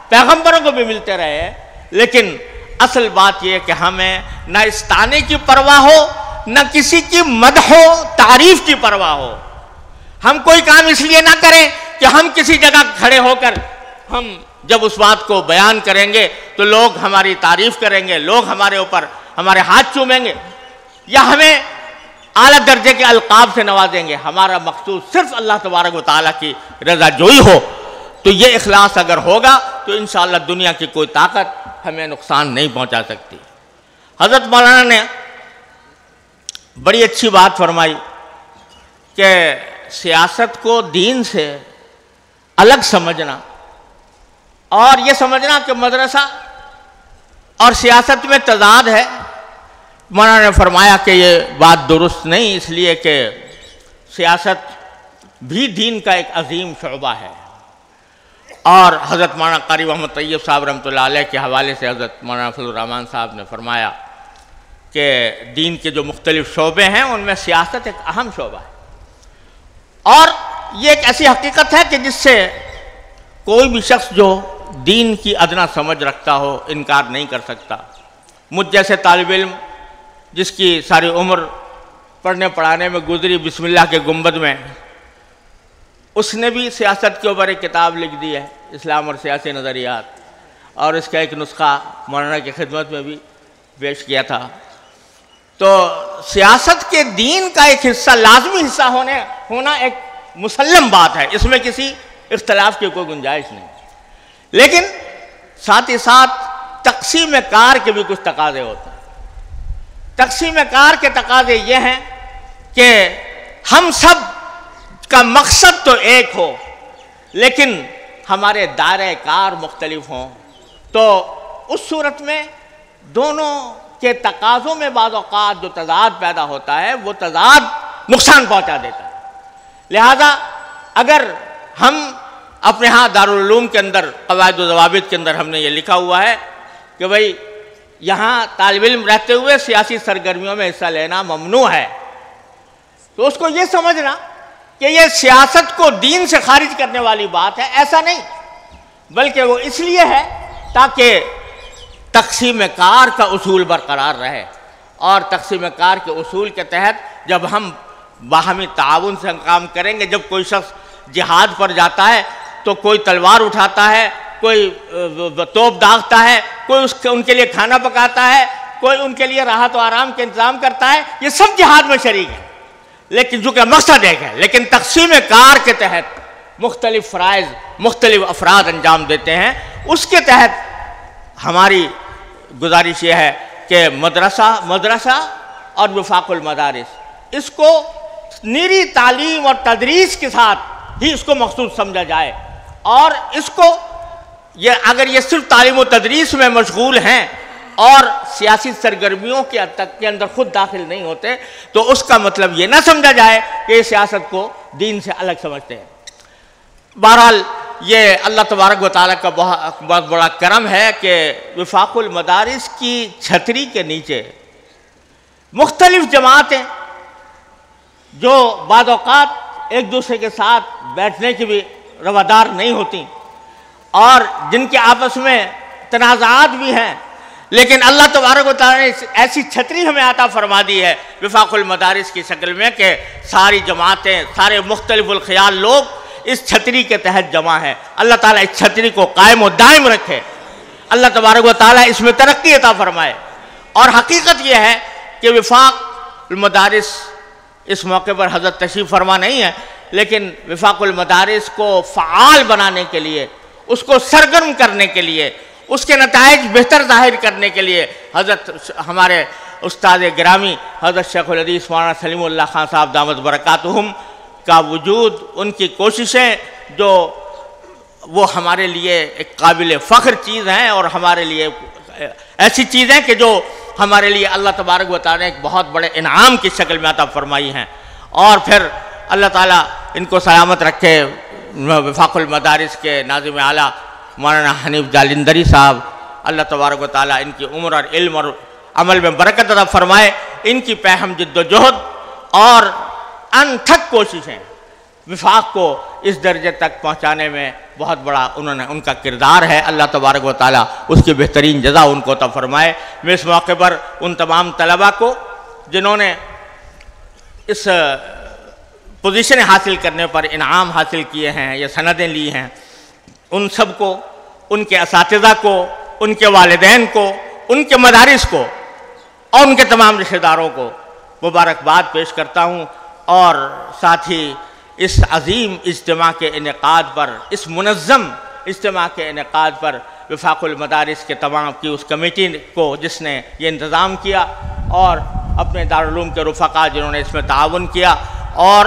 پیغمبروں کو بھی ملتے رہے ہیں. لیکن اصل بات یہ کہ ہمیں نہ اس تانے کی پرواہ ہو, نہ کسی کی مدح و تعریف کی پرواہ ہو. ہم کوئی کام اس لیے نہ کریں کہ ہم کسی جگہ کھڑے ہو کر ہم جب اس بات کو بیان کریں گے تو لوگ ہماری تعریف کریں گے, لوگ ہمارے اوپر ہمارے ہاتھ چومیں گے یا ہمیں اعلیٰ درجے کے القاب سے نوازیں گے. ہمارا مقصود صرف اللہ تبارک و تعالیٰ کی رضا جوئی ہو. تو یہ اخلاص اگر ہوگا تو انشاءاللہ دنیا کی کوئی طاقت ہمیں نقصان نہیں پہنچا سکتی. حضرت مولانا نے بڑی اچھی بات فرمائی کہ سیاست کو دین سے الگ سمجھنا اور یہ سمجھنا کہ مدرسہ اور سیاست میں تضاد ہے. مولانا نے فرمایا کہ یہ بات درست نہیں, اس لیے کہ سیاست بھی دین کا ایک عظیم شعبہ ہے. اور حضرت مولانا قاری محمد طیب صاحب رحمۃ اللہ علیہ کے حوالے سے حضرت مولانا فضل الرحمان صاحب نے فرمایا کہ دین کے جو مختلف شعبے ہیں ان میں سیاست ایک اہم شعبہ ہے, اور یہ ایک ایسی حقیقت ہے کہ جس سے کوئی بھی شخص جو دین کی ادنا سمجھ رکھتا ہو انکار نہیں کر سکتا. مجھ جیسے طالب علم جس کی ساری عمر پڑھنے پڑھانے میں گزری بسم اللہ کے گنبد میں, اس نے بھی سیاست کے اوپر ایک کتاب لکھ دی ہے, اسلام اور سیاسی نظریات, اور اس کا ایک نسخہ مولانا کی خدمت میں بھی پیش کیا تھا. تو سیاست کے دین کا ایک حصہ, لازمی حصہ ہونا ایک مسلم بات ہے, اس میں کسی اختلاف کی کوئی گنجائش نہیں. لیکن ساتھ ہی ساتھ تقسیم کار کے بھی کچھ تقاضے ہوتے ہیں. تقسیم کار کے تقاضے یہ ہیں کہ ہم سب کا مقصد تو ایک ہو لیکن ہمارے دائرہ کار مختلف ہوں, تو اس صورت میں دونوں کے تقاضوں میں بعض اوقات جو تضاد پیدا ہوتا ہے وہ تضاد نقصان پہنچا دیتا ہے. لہذا اگر ہم اپنے ہاں دارالعلوم کے اندر قواعد و ضوابط کے اندر ہم نے یہ لکھا ہوا ہے کہ بھئی یہاں طالب علم رہتے ہوئے سیاسی سرگرمیوں میں حصہ لینا ممنوع ہے, تو اس کو یہ سمجھنا کہ یہ سیاست کو دین سے خارج کرنے والی بات ہے, ایسا نہیں, بلکہ وہ اس لیے ہے تاکہ تقسیم کار کا اصول برقرار رہے, اور تقسیم کار کے اصول کے تحت جب ہم باہمی تعاون سے کام کریں گے, جب کوئی شخص جہاد پر جاتا ہے تو کوئی تلوار اٹھاتا ہے, کوئی توپ داغتا ہے, کوئی ان کے لیے کھانا پکاتا ہے, کوئی ان کے لیے راحت و آرام کا انتظام کرتا ہے, یہ سب جہاد میں شریک ہیں, لیکن چونکہ مقصد ایک ہے. لیکن تقسیم کار کے تحت مختلف فرائض مختلف افراد انجام دیتے ہیں, اس کے تحت ہماری گزارش یہ ہے کہ مدرسہ اور وفاق المدارس اس کو نیری تعلیم اور تدریس کے ساتھ ہی اس کو مخصوص سمجھا جائے، اور اس کو اگر یہ صرف تعلیم و تدریس میں مشغول ہیں اور سیاسی سرگرمیوں کے اندر خود داخل نہیں ہوتے تو اس کا مطلب یہ نہ سمجھا جائے کہ یہ سیاست کو دین سے الگ سمجھتے ہیں۔ بہرحال یہ اللہ تبارک و تعالیٰ کا بہت بڑا کرم ہے کہ وفاق المدارس کی چھتری کے نیچے مختلف جماعتیں جو بعض اوقات ایک دوسرے کے ساتھ بیٹھنے کی بھی روادار نہیں ہوتی اور جن کے آپس میں تنازعات بھی ہیں، لیکن اللہ تبارک و تعالیٰ نے ایسی چھتری ہمیں عطا فرما دی ہے وفاق المدارس کی شکل میں کہ ساری جماعتیں، سارے مختلف الخیال لوگ اس چھتری کے تحت جمع ہیں۔ اللہ تعالیٰ اس چھتری کو قائم و دائم رکھے، اللہ تبارک و تعالیٰ اس میں ترقی عطا فرمائے۔ اور حقیقت یہ ہے کہ وفاق المدارس اس موقع پر حضرت تشریف فرما نہیں ہے، لیکن وفاق المدارس کو فعال بنانے کے لیے، اس کو سرگرم کرنے کے لیے، اس کے نتائج بہتر ظاہر کرنے کے لیے حضرت ہمارے استاد گرامی حضرت شیخ الحدیث مولانا سلیم اللہ خان صاحب دامت برکاتہم کا وجود، ان کی کوششیں جو وہ ہمارے لیے ایک قابل فخر چیز ہیں اور ہمارے لیے ایسی چیز ہیں کہ جو ہمارے لیے اللہ تبارک و تعالیٰ نے ایک بہت بڑے انعام کی شکل میں عطا فرمائی ہیں۔ اور پھر اللہ تعالیٰ ان کو سلامت رکھے۔ وفاق المدارس کے ناظم اعلیٰ مولانا حنیف جالندری صاحب، اللہ تبارک و تعالیٰ ان کی عمر اور علم اور عمل میں برکت عطا فرمائے۔ ان کی پہم جد و جہد اور انتھک کوششیں وفاق کو اس درجے تک پہنچانے میں بہت بڑا ان کا کردار ہے۔ اللہ تبارک و تعالیٰ اس کی بہترین جزا ان کو عطا فرمائے۔ میں اس موقع پر ان تمام طلباء کو جنہوں نے اس پوزیشن حاصل کرنے پر انعام حاصل کیے ہیں یا سندیں لی ہیں، ان سب کو، ان کے اساتذہ کو، ان کے والدین کو، ان کے مدارس کو اور ان کے تمام رشتہ داروں کو مبارکباد پیش کرتا ہوں، اور ساتھ ہی اس عظیم اجتماع کے انعقاد پر، اس منظم اجتماع کے انعقاد پر وفاق المدارس کے تمام کی اس کمیٹی کو جس نے یہ انتظام کیا، اور اپنے دارالعلوم کے رفقا جنہوں نے اس میں تعاون کیا، اور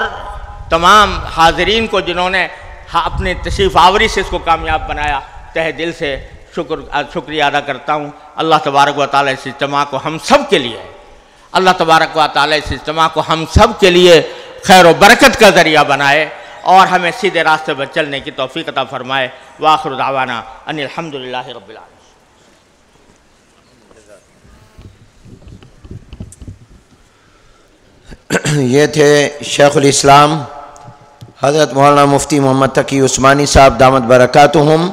تمام حاضرین کو جنہوں نے اپنی تشریف آوری سے اس کو کامیاب بنایا، تہ دل سے شکریہ ادا کرتا ہوں۔ اللہ تبارک و تعالیٰ اس اجتماع کو ہم سب کے لیے، اللہ تبارک و تعالیٰ اس اجتماع کو ہم سب کے لیے خیر و برکت کا ذریعہ بنائے اور ہمیں سیدھے راستے پر چلنے کی توفیق عطا فرمائے۔ وآخر دعوانا ان الحمدللہ رب العالمین۔ یہ تھے شیخ الاسلام حضرت مولانا مفتی محمد تقی عثمانی صاحب دامت برکاتہم۔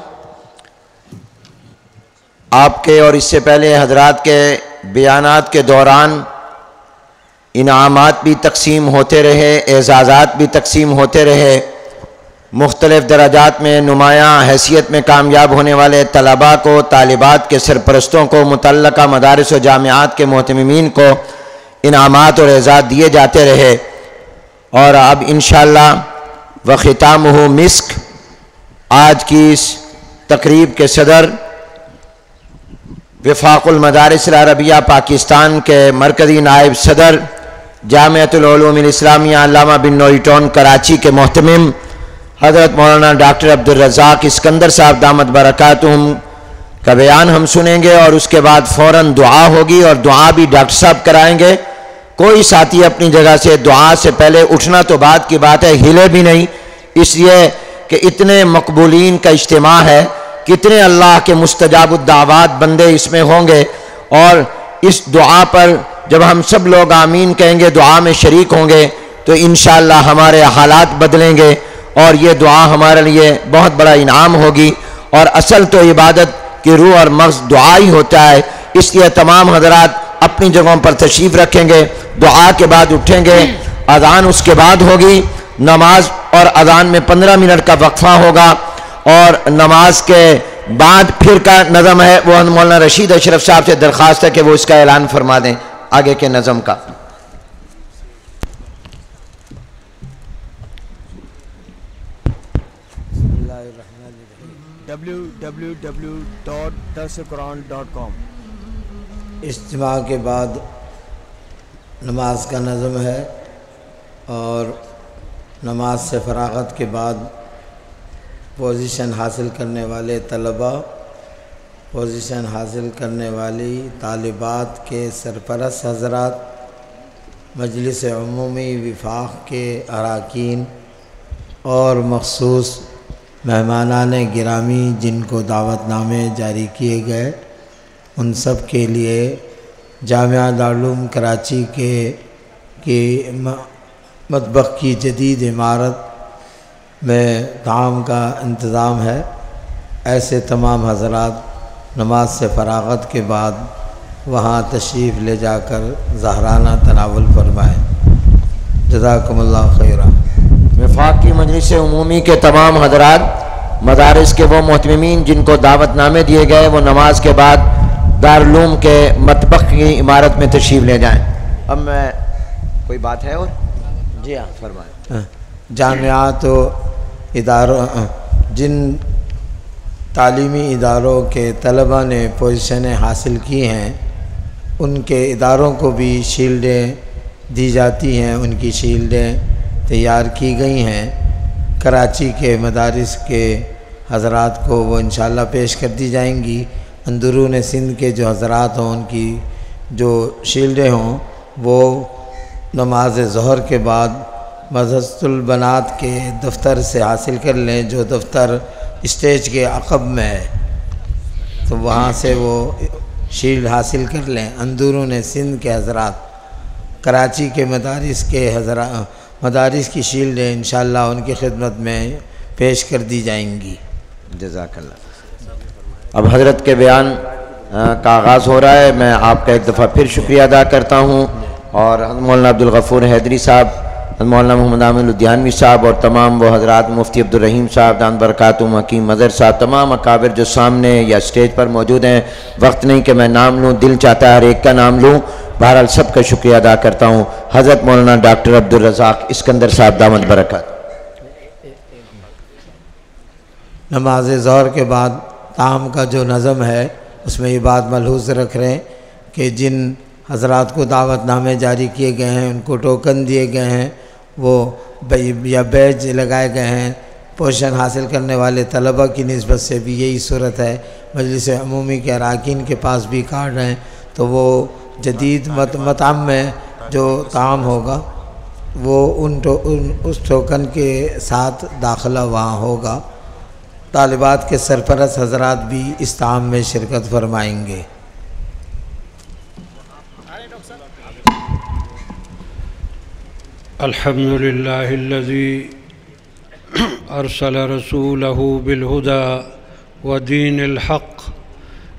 آپ کے اور اس سے پہلے حضرات کے بیانات کے دوران انعامات بھی تقسیم ہوتے رہے، اعزازات بھی تقسیم ہوتے رہے، مختلف درجات میں نمایاں حیثیت میں کامیاب ہونے والے طلباء کو، طالبات کے سرپرستوں کو، متعلقہ مدارس و جامعات کے مہتممین کو انعامات اور اعزاز دیے جاتے رہے، اور اب انشاءاللہ وختامہ مسک آج کی اس تقریب کے صدر وفاق المدارس العربیہ پاکستان کے مرکزی نائب صدر جامعۃ العلوم الاسلامیہ علامہ بن نوری ٹاؤن کراچی کے محتمم حضرت مولانا ڈاکٹر عبدالرزاق اسکندر صاحب دامت برکاتہم کا بیان ہم سنیں گے، اور اس کے بعد فوراً دعا ہوگی، اور دعا بھی ڈاکٹر صاحب کرائیں گے۔ کوئی ساتھی اپنی جگہ سے دعا سے پہلے اٹھنا تو بعد کی بات ہے، ہلے بھی نہیں، اس لیے کہ اتنے مقبولین کا اجتماع ہے، کتنے اللہ کے مستجاب الدعوات بندے اس میں ہوں گے، اور اس دعا پر جب ہم سب لوگ آمین کہیں گے، دعا میں شریک ہوں گے، تو انشاءاللہ ہمارے حالات بدلیں گے، اور یہ دعا ہمارے لیے بہت بڑا انعام ہوگی۔ اور اصل تو عبادت کی روح اور مغز دعا ہی ہوتا ہے، اس لیے تمام حضرات اپنی جگہوں پر تشریف رکھیں گے، دعا کے بعد اٹھیں گے، اذان اس کے بعد ہوگی، نماز اور اذان میں 15 منٹ کا وقفہ ہوگا، اور نماز کے بعد پھر کا نظم ہے وہ مولانا رشید اشرف صاحب سے درخواست ہے کہ وہ اس کا اعلان فرما دیں آگے کے نظم کا۔ www.darsequran.com اجتماع کے بعد نماز کا نظم ہے، اور نماز سے فراغت کے بعد پوزیشن حاصل کرنے والے طلباء، پوزیشن حاصل کرنے والی طالبات کے سرپرست حضرات، مجلس عمومی وفاق کے اراکین اور مخصوص مہمانان گرامی جن کو دعوت نامے جاری کیے گئے، ان سب کے لیے جامعہ دارالعلوم کراچی کی مطبخ کی جدید عمارت میں طعام کا انتظام ہے۔ ایسے تمام حضرات نماز سے فراغت کے بعد وہاں تشریف لے جا کر زہرانہ تناول فرمائیں۔ جزاکم اللہ خیرہ۔ وفاق کی مجلس عمومی کے تمام حضرات، مدارس کے وہ محتممین جن کو دعوت نامے دیے گئے، وہ نماز کے بعد دارالعلوم کے مطبخ کی عمارت میں تشریف لے جائیں۔ اب میں کوئی بات ہے اور؟ جی ہاں فرمائیں۔ جامعات و اداروں، جن تعلیمی اداروں کے طلباء نے پوزیشنیں حاصل کی ہیں، ان کے اداروں کو بھی شیلڈیں دی جاتی ہیں، ان کی شیلڈیں تیار کی گئی ہیں۔ کراچی کے مدارس کے حضرات کو وہ انشاءاللہ پیش کر دی جائیں گی۔ اندرون سندھ کے جو حضرات ہوں، ان کی جو شیلڈیں ہوں، وہ نماز ظہر کے بعد مدرسۃ البنات کے دفتر سے حاصل کر لیں، جو دفتر اسٹیج کے عقب میں ہے، تو وہاں سے وہ شیلڈ حاصل کر لیں۔ اندرون سندھ کے حضرات، کراچی کے مدارس کی شیلڈیں انشاءاللہ ان کی خدمت میں پیش کر دی جائیں گی۔ جزاک اللہ۔ اب حضرت کے بیان کا آغاز ہو رہا ہے۔ میں آپ کا ایک دفعہ پھر شکریہ ادا کرتا ہوں، اور حضرت مولانا عبدالغفور حیدری صاحب، حضرت مولانا محمد عامر لدھیانوی صاحب، اور تمام وہ حضرات، مفتی عبدالرحیم صاحب دامت برکاتہم، حکیم مظہر صاحب، تمام اکابر جو سامنے یا اسٹیج پر موجود ہیں۔ وقت نہیں کہ میں نام لوں، دل چاہتا ہے ہر ایک کا نام لوں، بہرحال سب کا شکریہ ادا کرتا ہوں۔ حضرت مولانا ڈاکٹر عبدالرزاق اسکندر صاحب دامت برکات۔ نماز ظہر کے بعد طعام کا جو نظم ہے، اس میں یہ بات ملحوظ رکھ رہے ہیں کہ جن حضرات کو دعوت نامے جاری کیے گئے ہیں، ان کو ٹوکن دیے گئے ہیں، وہ یا بیج لگائے گئے ہیں، پوزیشن حاصل کرنے والے طلباء کی نسبت سے بھی یہی صورت ہے۔ مجلس عمومی کے اراکین کے پاس بھی کارڈ ہیں، تو وہ جدید مطعم میں جو طعام ہوگا وہ اس ٹوکن کے ساتھ داخلہ وہاں ہوگا۔ طالبات کے سرپرست حضرات بھی اس طعام میں شرکت فرمائیں گے۔ الحمد للہ الذی ارسل رسولہ بالہدى ودین الحق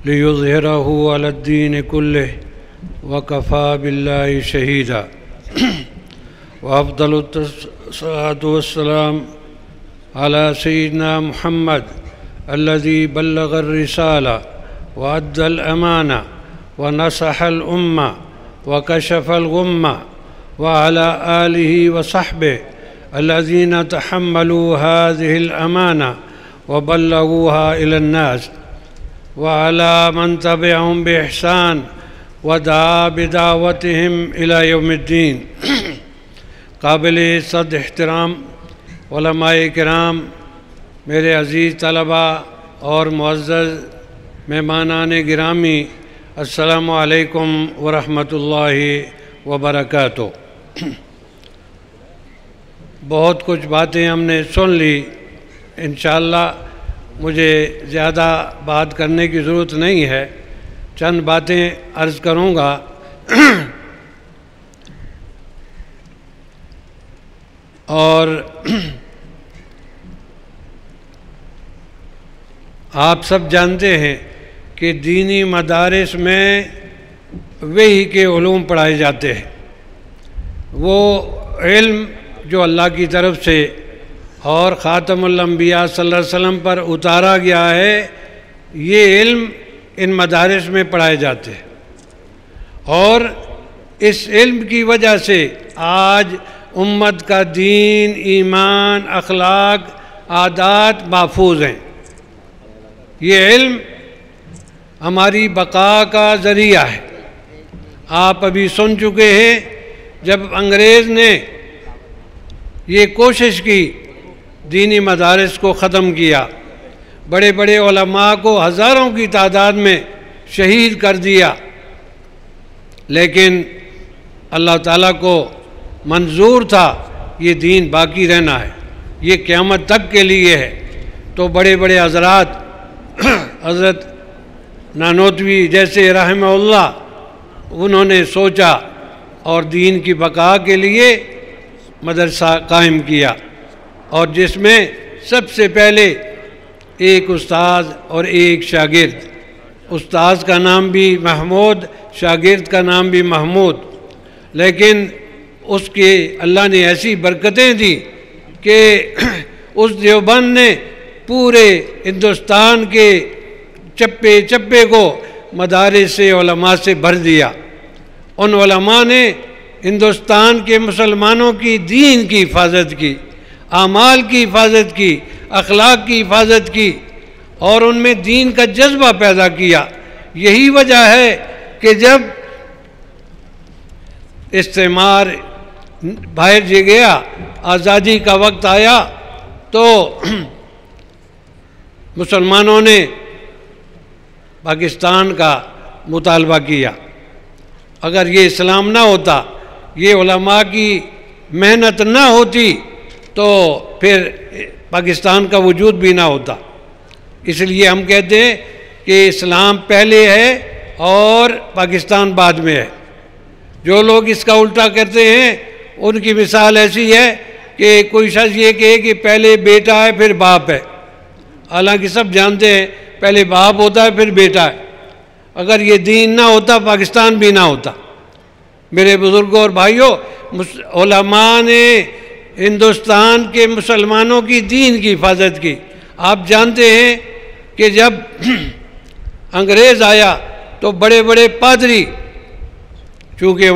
لیظہرہ علی الدین کلہ وکفى باللہ شہیدا، وافضل الصلاۃ والسلام علی سیدنا محمد الذی بلغ الرسالہ وأدى الأمانة ونصح الأمة وكشف الغمة، وعلى آله وصحبه الذين تحملوا هذه الأمانة وبلغوها إلى الناس، وعلى من تبعهم بإحسان ودعا بدعوتهم إلى يوم الدين۔ قابل صد احترام علماء کرام، میرے عزیز طلباء اور معزز مہمانان گرامی، السلام علیکم ورحمۃ اللہ وبرکاتہ۔ بہت کچھ باتیں ہم نے سن لی، انشاءاللہ مجھے زیادہ بات کرنے کی ضرورت نہیں ہے، چند باتیں عرض کروں گا۔ اور آپ سب جانتے ہیں کہ دینی مدارس میں وحی کے علوم پڑھائے جاتے ہیں، وہ علم جو اللہ کی طرف سے اور خاتم الانبیاء صلی اللہ علیہ وسلم پر اتارا گیا ہے، یہ علم ان مدارس میں پڑھائے جاتے ہیں، اور اس علم کی وجہ سے آج امت کا دین، ایمان، اخلاق، عادات محفوظ ہیں۔ یہ علم ہماری بقا کا ذریعہ ہے۔ آپ ابھی سن چکے ہیں جب انگریز نے یہ کوشش کی دینی مدارس کو ختم کیا، بڑے بڑے علماء کو ہزاروں کی تعداد میں شہید کر دیا، لیکن اللہ تعالیٰ کو منظور تھا یہ دین باقی رہنا ہے، یہ قیامت تک کے لیے ہے۔ تو بڑے بڑے حضرات، حضرت نانوتوی جیسے رحمہ اللہ، انہوں نے سوچا اور دین کی بقا کے لیے مدرسہ قائم کیا، اور جس میں سب سے پہلے ایک استاذ اور ایک شاگرد، استاذ کا نام بھی محمود، شاگرد کا نام بھی محمود، لیکن اس کے اللہ نے ایسی برکتیں دی کہ اس دیوبند نے پورے ہندوستان کے چپے چپے کو مدارس علماء سے بھر دیا۔ ان علماء نے ہندوستان کے مسلمانوں کی دین کی حفاظت کی، اعمال کی حفاظت کی، اخلاق کی حفاظت کی، اور ان میں دین کا جذبہ پیدا کیا۔ یہی وجہ ہے کہ جب استعمار باہر جی گیا، آزادی کا وقت آیا، تو مسلمانوں نے پاکستان کا مطالبہ کیا۔ اگر یہ اسلام نہ ہوتا، یہ علماء کی محنت نہ ہوتی، تو پھر پاکستان کا وجود بھی نہ ہوتا۔ اس لیے ہم کہتے ہیں کہ اسلام پہلے ہے اور پاکستان بعد میں ہے۔ جو لوگ اس کا الٹا کرتے ہیں ان کی مثال ایسی ہے کہ کوئی شخص یہ کہے کہ پہلے بیٹا ہے پھر باپ ہے، حالانکہ سب جانتے ہیں پہلے باپ ہوتا ہے پھر بیٹا ہے۔ اگر یہ دین نہ ہوتا پاکستان بھی نہ ہوتا۔ میرے بزرگوں اور بھائیوں، علماء نے ہندوستان کے مسلمانوں کی دین کی حفاظت کی۔ آپ جانتے ہیں کہ جب انگریز آیا تو بڑے بڑے پادری، چونکہ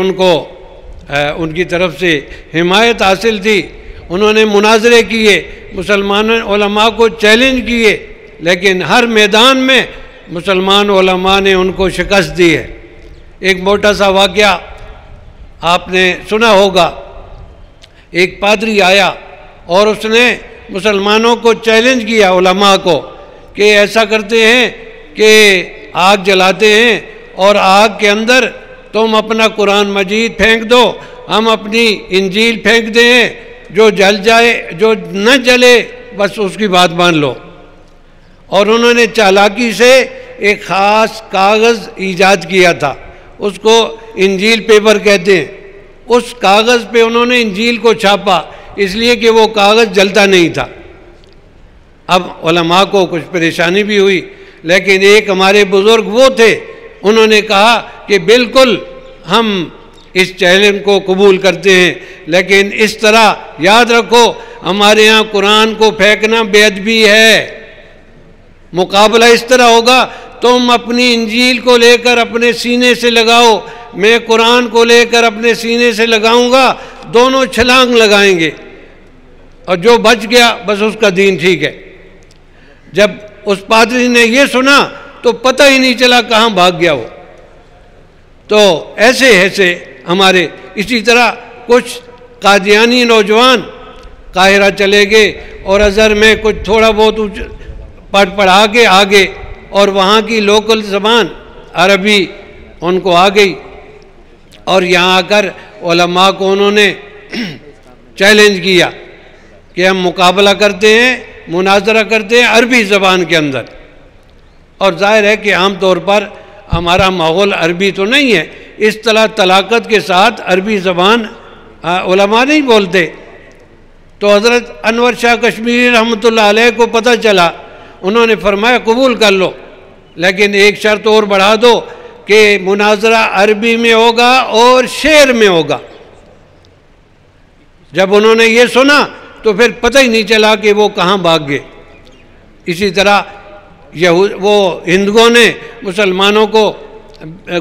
ان کی طرف سے حمایت حاصل تھی، انہوں نے مناظرے کیے، مسلمان علماء کو چیلنج کیے، لیکن ہر میدان میں مسلمان علماء نے ان کو شکست دی ہے۔ ایک موٹا سا واقعہ آپ نے سنا ہوگا، ایک پادری آیا اور اس نے مسلمانوں کو چیلنج کیا، علماء کو، کہ ایسا کرتے ہیں کہ آگ جلاتے ہیں اور آگ کے اندر تم اپنا قرآن مجید پھینک دو، ہم اپنی انجیل پھینک دیں، جو جل جائے جو نہ جلے بس اس کی بات مان لو۔ اور انہوں نے چالاکی سے ایک خاص کاغذ ایجاد کیا تھا، اس کو انجیل پیپر کہتے ہیں۔ اس کاغذ پہ انہوں نے انجیل کو چھاپا، اس لیے کہ وہ کاغذ جلتا نہیں تھا۔ اب علماء کو کچھ پریشانی بھی ہوئی، لیکن ایک ہمارے بزرگ وہ تھے، انہوں نے کہا کہ بالکل ہم اس چیلنج کو قبول کرتے ہیں، لیکن اس طرح یاد رکھو ہمارے ہاں قرآن کو پھینکنا بے ادبی ہے۔ مقابلہ اس طرح ہوگا، تم اپنی انجیل کو لے کر اپنے سینے سے لگاؤ، میں قرآن کو لے کر اپنے سینے سے لگاؤں گا، دونوں چھلانگ لگائیں گے، اور جو بچ گیا بس اس کا دین ٹھیک ہے۔ جب اس پادری نے یہ سنا تو پتہ ہی نہیں چلا کہاں بھاگ گیا وہ۔ تو ایسے ہمارے اسی طرح کچھ قادیانی نوجوان قاہرہ چلے گئے اور ازہر میں کچھ تھوڑا بہت پڑھا کے آگے، اور وہاں کی لوکل زبان عربی ان کو آ گئی، اور یہاں آ کر علماء کو انہوں نے چیلنج کیا کہ ہم مقابلہ کرتے ہیں، مناظرہ کرتے ہیں عربی زبان کے اندر۔ اور ظاہر ہے کہ عام طور پر ہمارا ماحول عربی تو نہیں ہے، اس طرح طلاقت کے ساتھ عربی زبان علماء نہیں بولتے۔ تو حضرت انور شاہ کشمیری رحمۃ اللہ علیہ کو پتہ چلا، انہوں نے فرمایا قبول کر لو، لیکن ایک شرط اور بڑھا دو کہ مناظرہ عربی میں ہوگا اور شعر میں ہوگا۔ جب انہوں نے یہ سنا تو پھر پتہ ہی نہیں چلا کہ وہ کہاں بھاگ گئے۔ اسی طرح وہ ہندوؤں نے مسلمانوں کو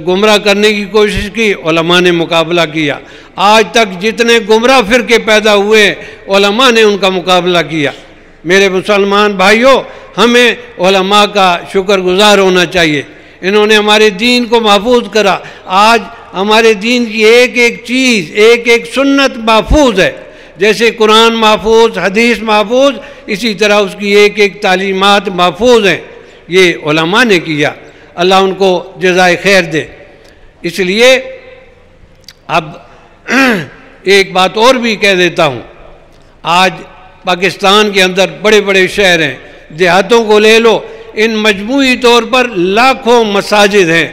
گمراہ کرنے کی کوشش کی، علماء نے مقابلہ کیا۔ آج تک جتنے گمراہ فرقے پیدا ہوئے علماء نے ان کا مقابلہ کیا۔ میرے مسلمان بھائیوں، ہمیں علماء کا شکر گزار ہونا چاہیے، انہوں نے ہمارے دین کو محفوظ کرا۔ آج ہمارے دین کی ایک ایک چیز، ایک ایک سنت محفوظ ہے. جیسے قرآن محفوظ، حدیث محفوظ، اسی طرح اس کی ایک ایک تعلیمات محفوظ ہیں. یہ علماء نے کیا، اللہ ان کو جزائے خیر دے. اس لیے اب ایک بات اور بھی کہہ دیتا ہوں. آج پاکستان کے اندر بڑے بڑے شہر ہیں، دیہاتوں کو لے لو، ان مجموعی طور پر لاکھوں مساجد ہیں،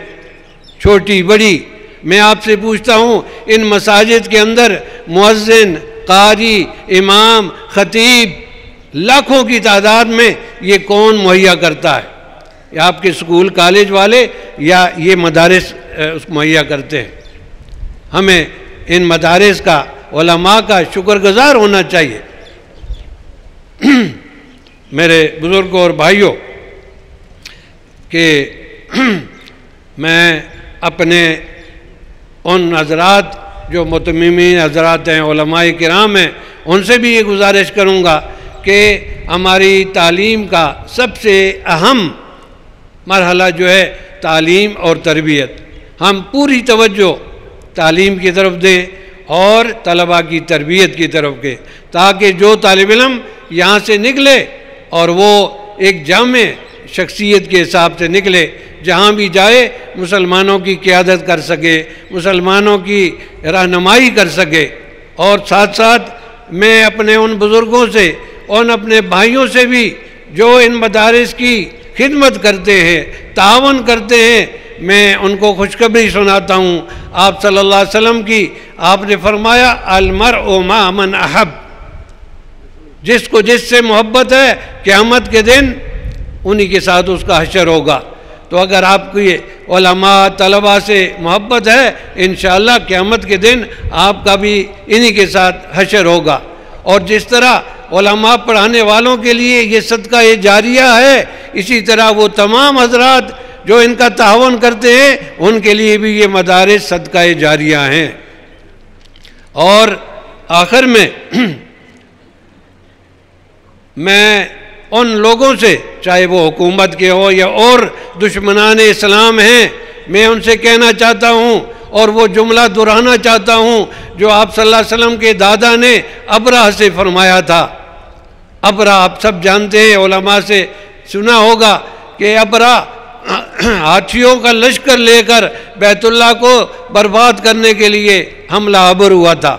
چھوٹی بڑی. میں آپ سے پوچھتا ہوں، ان مساجد کے اندر مؤذن، قاری، امام، خطیب لاکھوں کی تعداد میں یہ کون مہیا کرتا ہے؟ یا آپ کے اسکول کالج والے یا یہ مدارس مہیا کرتے ہیں؟ ہمیں ان مدارس کا، علماء کا شکر گزار ہونا چاہیے. میرے بزرگوں اور بھائیوں، کہ میں اپنے ان حضرات جو متممین حضرات ہیں، علماء کرام ہیں، ان سے بھی یہ گزارش کروں گا کہ ہماری تعلیم کا سب سے اہم مرحلہ جو ہے تعلیم اور تربیت. ہم پوری توجہ تعلیم کی طرف دیں اور طلباء کی تربیت کی طرف دیں، تاکہ جو طالب علم یہاں سے نکلے اور وہ ایک جامع شخصیت کے حساب سے نکلے، جہاں بھی جائے مسلمانوں کی قیادت کر سکے، مسلمانوں کی رہنمائی کر سکے. اور ساتھ ساتھ میں اپنے ان بزرگوں سے، ان اپنے بھائیوں سے بھی جو ان مدارس کی خدمت کرتے ہیں، تعاون کرتے ہیں، میں ان کو خوشخبری سناتا ہوں. آپ صلی اللہ علیہ وسلم کی، آپ نے فرمایا المرء مع من احب، جس کو جس سے محبت ہے قیامت کے دن انہی کے ساتھ اس کا حشر ہوگا. تو اگر آپ کو یہ علماء طلباء سے محبت ہے، انشاءاللہ قیامت کے دن آپ کا بھی انہی کے ساتھ حشر ہوگا. اور جس طرح علماء پڑھانے والوں کے لیے یہ صدقہ جاریہ ہے، اسی طرح وہ تمام حضرات جو ان کا تعاون کرتے ہیں ان کے لیے بھی یہ مدارس صدقہ جاریہ ہیں. اور آخر میں میں ان لوگوں سے، چاہے وہ حکومت کے ہو یا اور دشمنان اسلام ہیں، میں ان سے کہنا چاہتا ہوں اور وہ جملہ دہرانا چاہتا ہوں جو آپ صلی اللہ علیہ وسلم کے دادا نے ابرہ سے فرمایا تھا. ابرہ آپ سب جانتے ہیں، علماء سے سنا ہوگا کہ ابرہ ہاتھیوں کا لشکر لے کر بیت اللہ کو برباد کرنے کے لیے حملہ آور ہوا تھا.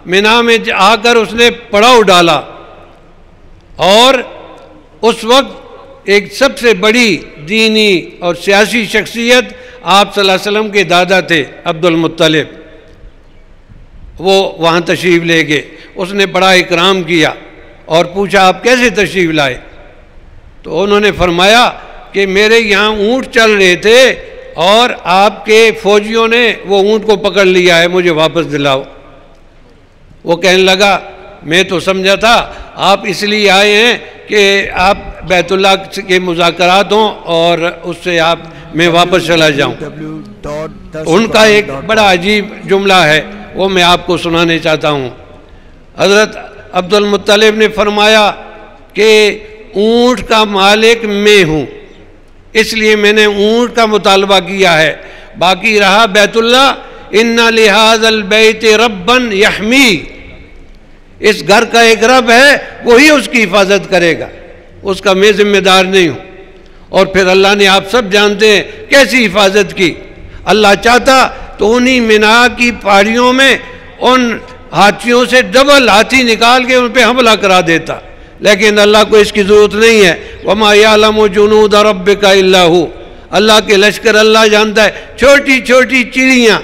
مینا میں آ کر اس نے پڑاؤ ڈالا، اور اس وقت ایک سب سے بڑی دینی اور سیاسی شخصیت آپ صلی اللہ علیہ وسلم کے دادا تھے، عبد المطلب. وہ وہاں تشریف لے گئے، اس نے بڑا اکرام کیا اور پوچھا آپ کیسے تشریف لائے؟ تو انہوں نے فرمایا کہ میرے یہاں اونٹ چل رہے تھے اور آپ کے فوجیوں نے وہ اونٹ کو پکڑ لیا ہے، مجھے واپس دلاؤ. وہ کہنے لگا میں تو سمجھا تھا آپ اس لیے آئے ہیں کہ آپ بیت اللہ کے مذاکرات ہوں اور اس سے میں واپس چلا جاؤں. ان کا ایک بڑا عجیب جملہ ہے، وہ میں آپ کو سنانے چاہتا ہوں. حضرت عبد المطلب نے فرمایا کہ اونٹ کا مالک میں ہوں، اس لیے میں نے اونٹ کا مطالبہ کیا ہے، باقی رہا بیت اللہ، ان لہذا البیت ربا یحمی، اس گھر کا ایک رب ہے، وہی اس کی حفاظت کرے گا، اس کا میں ذمہ دار نہیں ہوں. اور پھر اللہ نے، آپ سب جانتے ہیں کیسی حفاظت کی. اللہ چاہتا تو انہی مینا کی پہاڑیوں میں ان ہاتھیوں سے ڈبل ہاتھی نکال کے ان پہ حملہ کرا دیتا، لیکن اللہ کو اس کی ضرورت نہیں ہے. وَمَا يَعْلَمُ جُنُودَ رَبِّكَ إِلَّا هُوَ، اللہ کے لشکر اللہ جانتا ہے. چھوٹی چھوٹی چڑیاں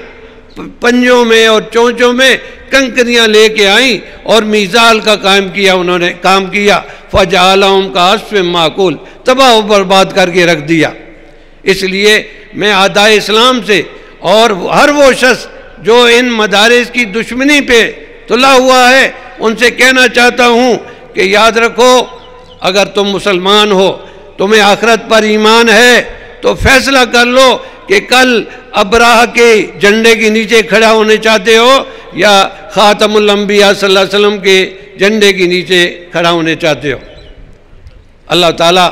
پنجوں میں اور چونچوں میں کنکریاں لے کے آئیں اور میزال کا انہوں نے کام کیا. فَجَعَلَهُمْ كَعَصْفٍ مَّأْكُولٍ، تباہ و برباد کر کے رکھ دیا. اس لیے میں اعداء اسلام سے اور ہر وہ شخص جو ان مدارس کی دشمنی پہ تلا ہوا ہے ان سے کہنا چاہتا ہوں کہ یاد رکھو، اگر تم مسلمان ہو، تمہیں آخرت پر ایمان ہے، تو فیصلہ کر لو کہ کل ابراہ کے جھنڈے کے نیچے کھڑا ہونے چاہتے ہو یا خاتم الانبیاء صلی اللہ علیہ وسلم کے جھنڈے کے نیچے کھڑا ہونے چاہتے ہو. اللہ تعالیٰ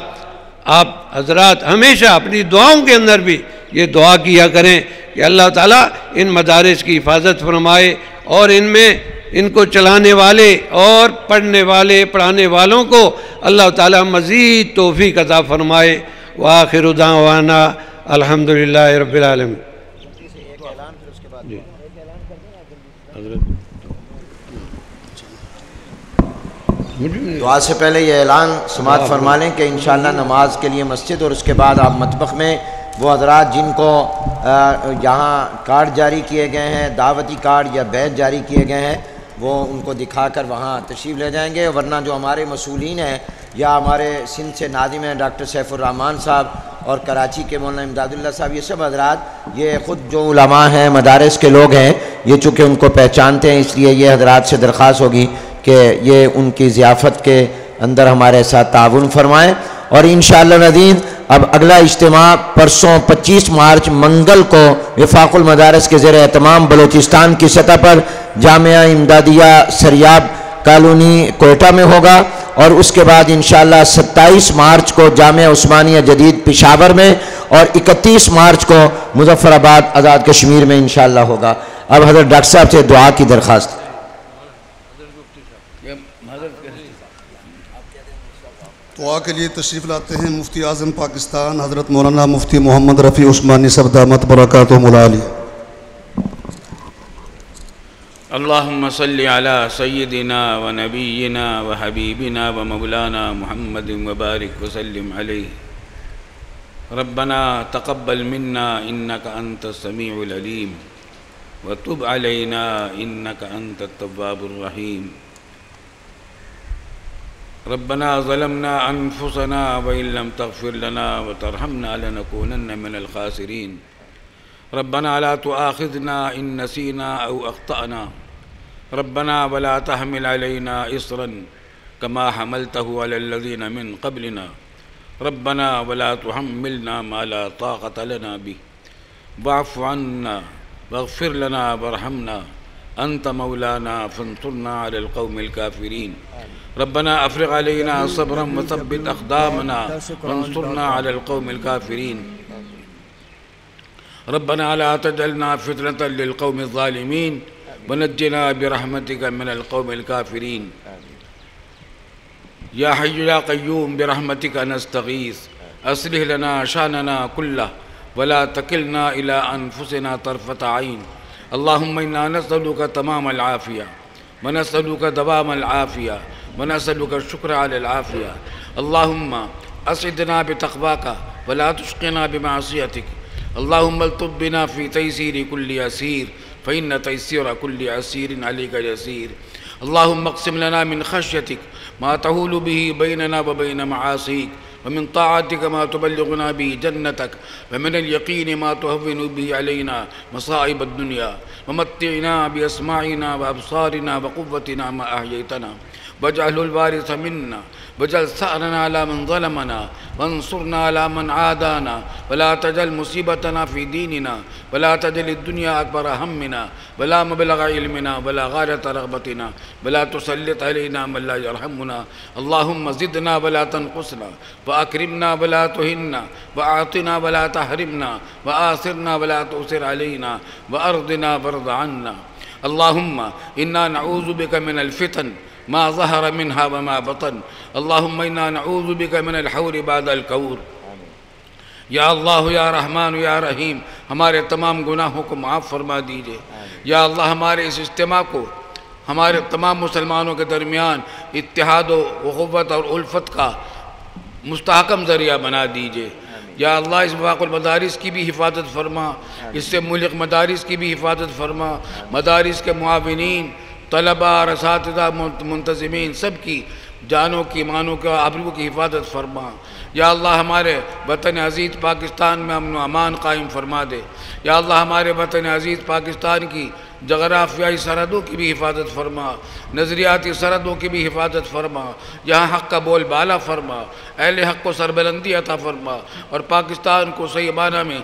آپ حضرات ہمیشہ اپنی دعاؤں کے اندر بھی یہ دعا کیا کریں کہ اللہ تعالیٰ ان مدارس کی حفاظت فرمائے اور ان میں ان کو چلانے والے اور پڑھنے والے پڑھانے والوں کو اللہ تعالیٰ مزید توفیق عطا فرمائے۔ وآخر دعوانا الحمدللہ رب العالمین۔ دعا سے پہلے یہ اعلان سماعت فرما لیں کہ انشاءاللہ نماز کے لیے مسجد اور اس کے بعد آپ مطبخ میں وہ حضرات جن کو یہاں کارڈ جاری کیے گئے ہیں، دعوتی کارڈ یا بیج جاری کیے گئے ہیں، وہ ان کو دکھا کر وہاں تشریف لے جائیں گے، ورنہ جو ہمارے مسئولین ہیں یا ہمارے سندھ سے ناظم ہیں ڈاکٹر سیف الرحمان صاحب اور کراچی کے مولانا امداد اللہ صاحب، یہ سب حضرات یہ خود جو علماء ہیں مدارس کے لوگ ہیں، یہ چونکہ ان کو پہچانتے ہیں، اس لیے یہ حضرات سے درخواست ہوگی کہ یہ ان کی ضیافت کے اندر ہمارے ساتھ تعاون فرمائیں۔ اور انشاءاللہ العظیم اب اگلا اجتماع پرسوں 25 مارچ منگل کو وفاق المدارس کے زیر اہتمام بلوچستان کی سطح پر جامعہ امدادیہ سریاب کالونی کوئٹہ میں ہوگا، اور اس کے بعد انشاءاللہ 27 مارچ کو جامعہ عثمانیہ جدید پشاور میں، اور 31 مارچ کو مظفر آباد آزاد کشمیر میں انشاءاللہ ہوگا۔ اب حضرت ڈاکٹر صاحب سے دعا کی درخواست۔ دعا کے لیے تشریف لاتے ہیں مفتی اعظم پاکستان حضرت مولانا مفتی محمد رفیع عثمانی صاحب دامت برکاتہم العالی۔ اللہم صلی علی سیدنا و نبینا و حبیبنا و مولانا محمد وبارک وسلم علیہ۔ ربنا تقبل منا انک انت السمیع العلیم وتب علینا انک انت التواب الرحیم۔ ربنا ظلمنا انفسنا وان لم تغفر لنا وترحمنا لنكونن من الخاسرین۔ ربنا لا تؤاخذنا ان نسینا او اخطأنا۔ ربنا ولا تحمل علينا إصرا كما حملته على الذين من قبلنا۔ ربنا ولا تحملنا ما لا طاقة لنا به واعف عنا واغفر لنا وارحمنا أنت مولانا فانصرنا على القوم الكافرين۔ ربنا افرغ علينا صبرا وثبت أقدامنا وانصرنا على القوم الكافرين۔ ربنا لا تجعلنا فتنة للقوم الظالمين ونجنا برحمتك من القوم الكافرين۔ يا حي يا قيوم برحمتك نستغيث أصلح لنا شأننا كله ولا تكلنا إلى أنفسنا طرفة عين۔ اللهم إنا نسألك تمام العافية ونسألك دوام العافية ونسألك الشكر على العافية۔ اللهم أسعدنا بتقواك ولا تشقنا بمعصيتك۔ اللهم الطف بنا في تيسير كل يسير فإن تيسير كل عسير عليك يسير۔ اللهم اقسم لنا من خشيتك ما تحول به بيننا وبين معاصيك، ومن طاعتك ما تبلغنا به جنتك، ومن اليقين ما تهون به علينا مصائب الدنيا، ومتعنا بأسماعنا وأبصارنا وقوتنا ما أحييتنا، واجعله الوارث منا، واجعل ثأرنا على من ظلمنا، وانصرنا على من عادانا، ولا تجعل مصيبتنا في ديننا، ولا تجعل الدنيا أكبر همنا ولا مبلغ علمنا ولا غاية رغبتنا، ولا تسلط علينا من لا يرحمنا۔ اللهم زدنا ولا تنقصنا، وأكرمنا ولا تهنا، وأعطنا ولا تحرمنا، وآثرنا ولا تؤثر علينا، وأرضنا وارض عنا۔ اللهم إنا نعوذ بك من الفتن ما ظهر منها وما بطن۔ اللهم إنا نعوذ بك من الحور بعد الكور۔ یا اللہ یا رحمان یا رحیم، ہمارے تمام گناہوں کو معاف فرما دیجئے۔ یا اللہ ہمارے اس اجتماع کو ہمارے تمام مسلمانوں کے درمیان اتحاد و اخوت اور الفت کا مستحکم ذریعہ بنا دیجئے۔ یا اللہ اس وفاق المدارس کی بھی حفاظت فرما، اس سے ملک مدارس کی بھی حفاظت فرما، مدارس کے معاونین، طلباء اور اساتذہ منتظمین سب کی جانوں کی مانوں کے آبرو کی حفاظت فرما۔ یا اللہ ہمارے وطن عزیز پاکستان میں امن و امان قائم فرما دے۔ یا اللہ ہمارے وطن عزیز پاکستان کی جغرافیائی سرحدوں کی بھی حفاظت فرما، نظریاتی سرحدوں کی بھی حفاظت فرما، یہاں حق کا بول بالا فرما، اہل حق کو سربلندی عطا فرما، اور پاکستان کو صحیح معنی میں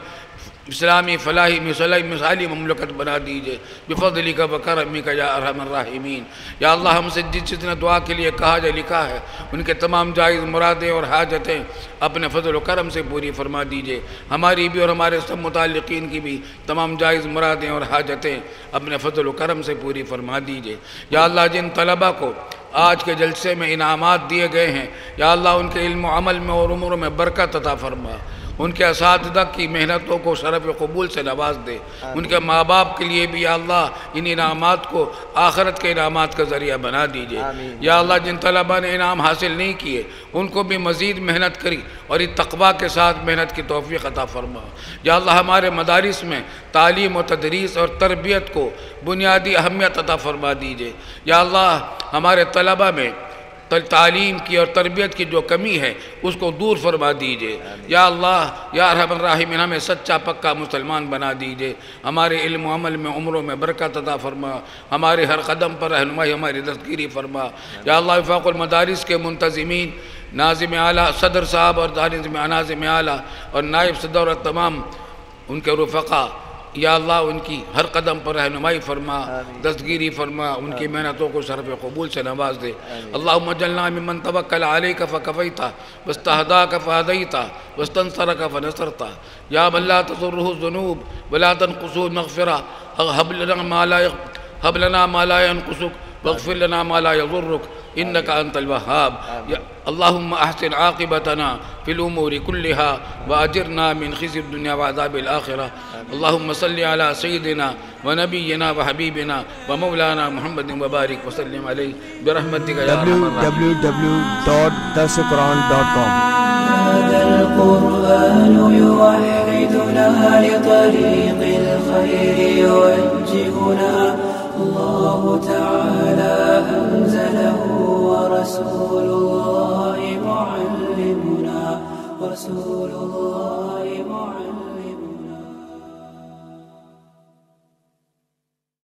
اسلامی فلاحی مثالی مملکت بنا دیجئے بفضلک و کرمک یا ارحم الراحمین۔ یا اللہ ہم سے جس نے دعا کے لیے کہا یا لکھا ہے ان کے تمام جائز مرادیں اور حاجتیں اپنے فضل و کرم سے پوری فرما دیجئے، ہماری بھی اور ہمارے سب متعلقین کی بھی تمام جائز مرادیں اور حاجتیں اپنے فضل و کرم سے پوری فرما دیجئے۔ یا اللہ جن طلبہ کو آج کے جلسے میں انعامات دیے گئے ہیں یا اللہ ان کے علم و عمل میں اور عمر میں برکت عطا فرما، ان کے اساتذہ کی محنتوں کو شرف قبول سے نواز دے، ان کے ماں باپ کے لیے بھی یا اللہ ان انعامات کو آخرت کے انعامات کا ذریعہ بنا دیجئے۔ یا اللہ جن طلبہ نے انعام حاصل نہیں کیے ان کو بھی مزید محنت کری اور تقویٰ کے ساتھ محنت کی توفیق عطا فرما۔ یا اللہ ہمارے مدارس میں تعلیم و تدریس اور تربیت کو بنیادی اہمیت عطا فرما دیجئے۔ یا اللہ ہمارے طلبہ میں تعلیم کی اور تربیت کی جو کمی ہے اس کو دور فرما دیجئے۔ یا اللہ یا ارحم الراحمین ہمیں سچا پکا مسلمان بنا دیجئے، ہمارے علم و عمل میں عمروں میں برکت عطا فرما، ہمارے ہر قدم پر رہنمائی ہماری دستگیری فرما۔ یا اللہ وفاق المدارس کے منتظمین، ناظم اعلیٰ صدر صاحب اور ناظم اعلیٰ اور نائب صدر اور تمام ان کے رفقا، یا اللہ ان کی ہر قدم پر رہنمائی فرما، دستگیری فرما، ان کی محنتوں کو شرف قبول سے نواز دے۔ اللہم اجعلنا ممن توکل علیک فکفیتہ واستہداک فہدیتہ واستنصرک فنصرتہ، یا من لا تضرہ الذنوب ولا تنقصہ المغفرہ، ہب لنا ما لا ينقصک واغفر لنا ما لا يضرک انک انت الوہاب۔ اللہم احسن عاقبتنا فی الامور کلہا واجرنا من خزی الدنیا وعذاب الآخرہ۔ اللہم صلی علی سیدنا ونبینا وحبیبنا ومولانا محمد وبارک وسلم علیہ برحمتک یا ارحم الراحمین۔ www.darsuquran.com هذا القرآن يوحدنا لطريق الخير يوجهنا، الله تعالى أنزله ورسول الله معلمنا، رسول الله معلمنا.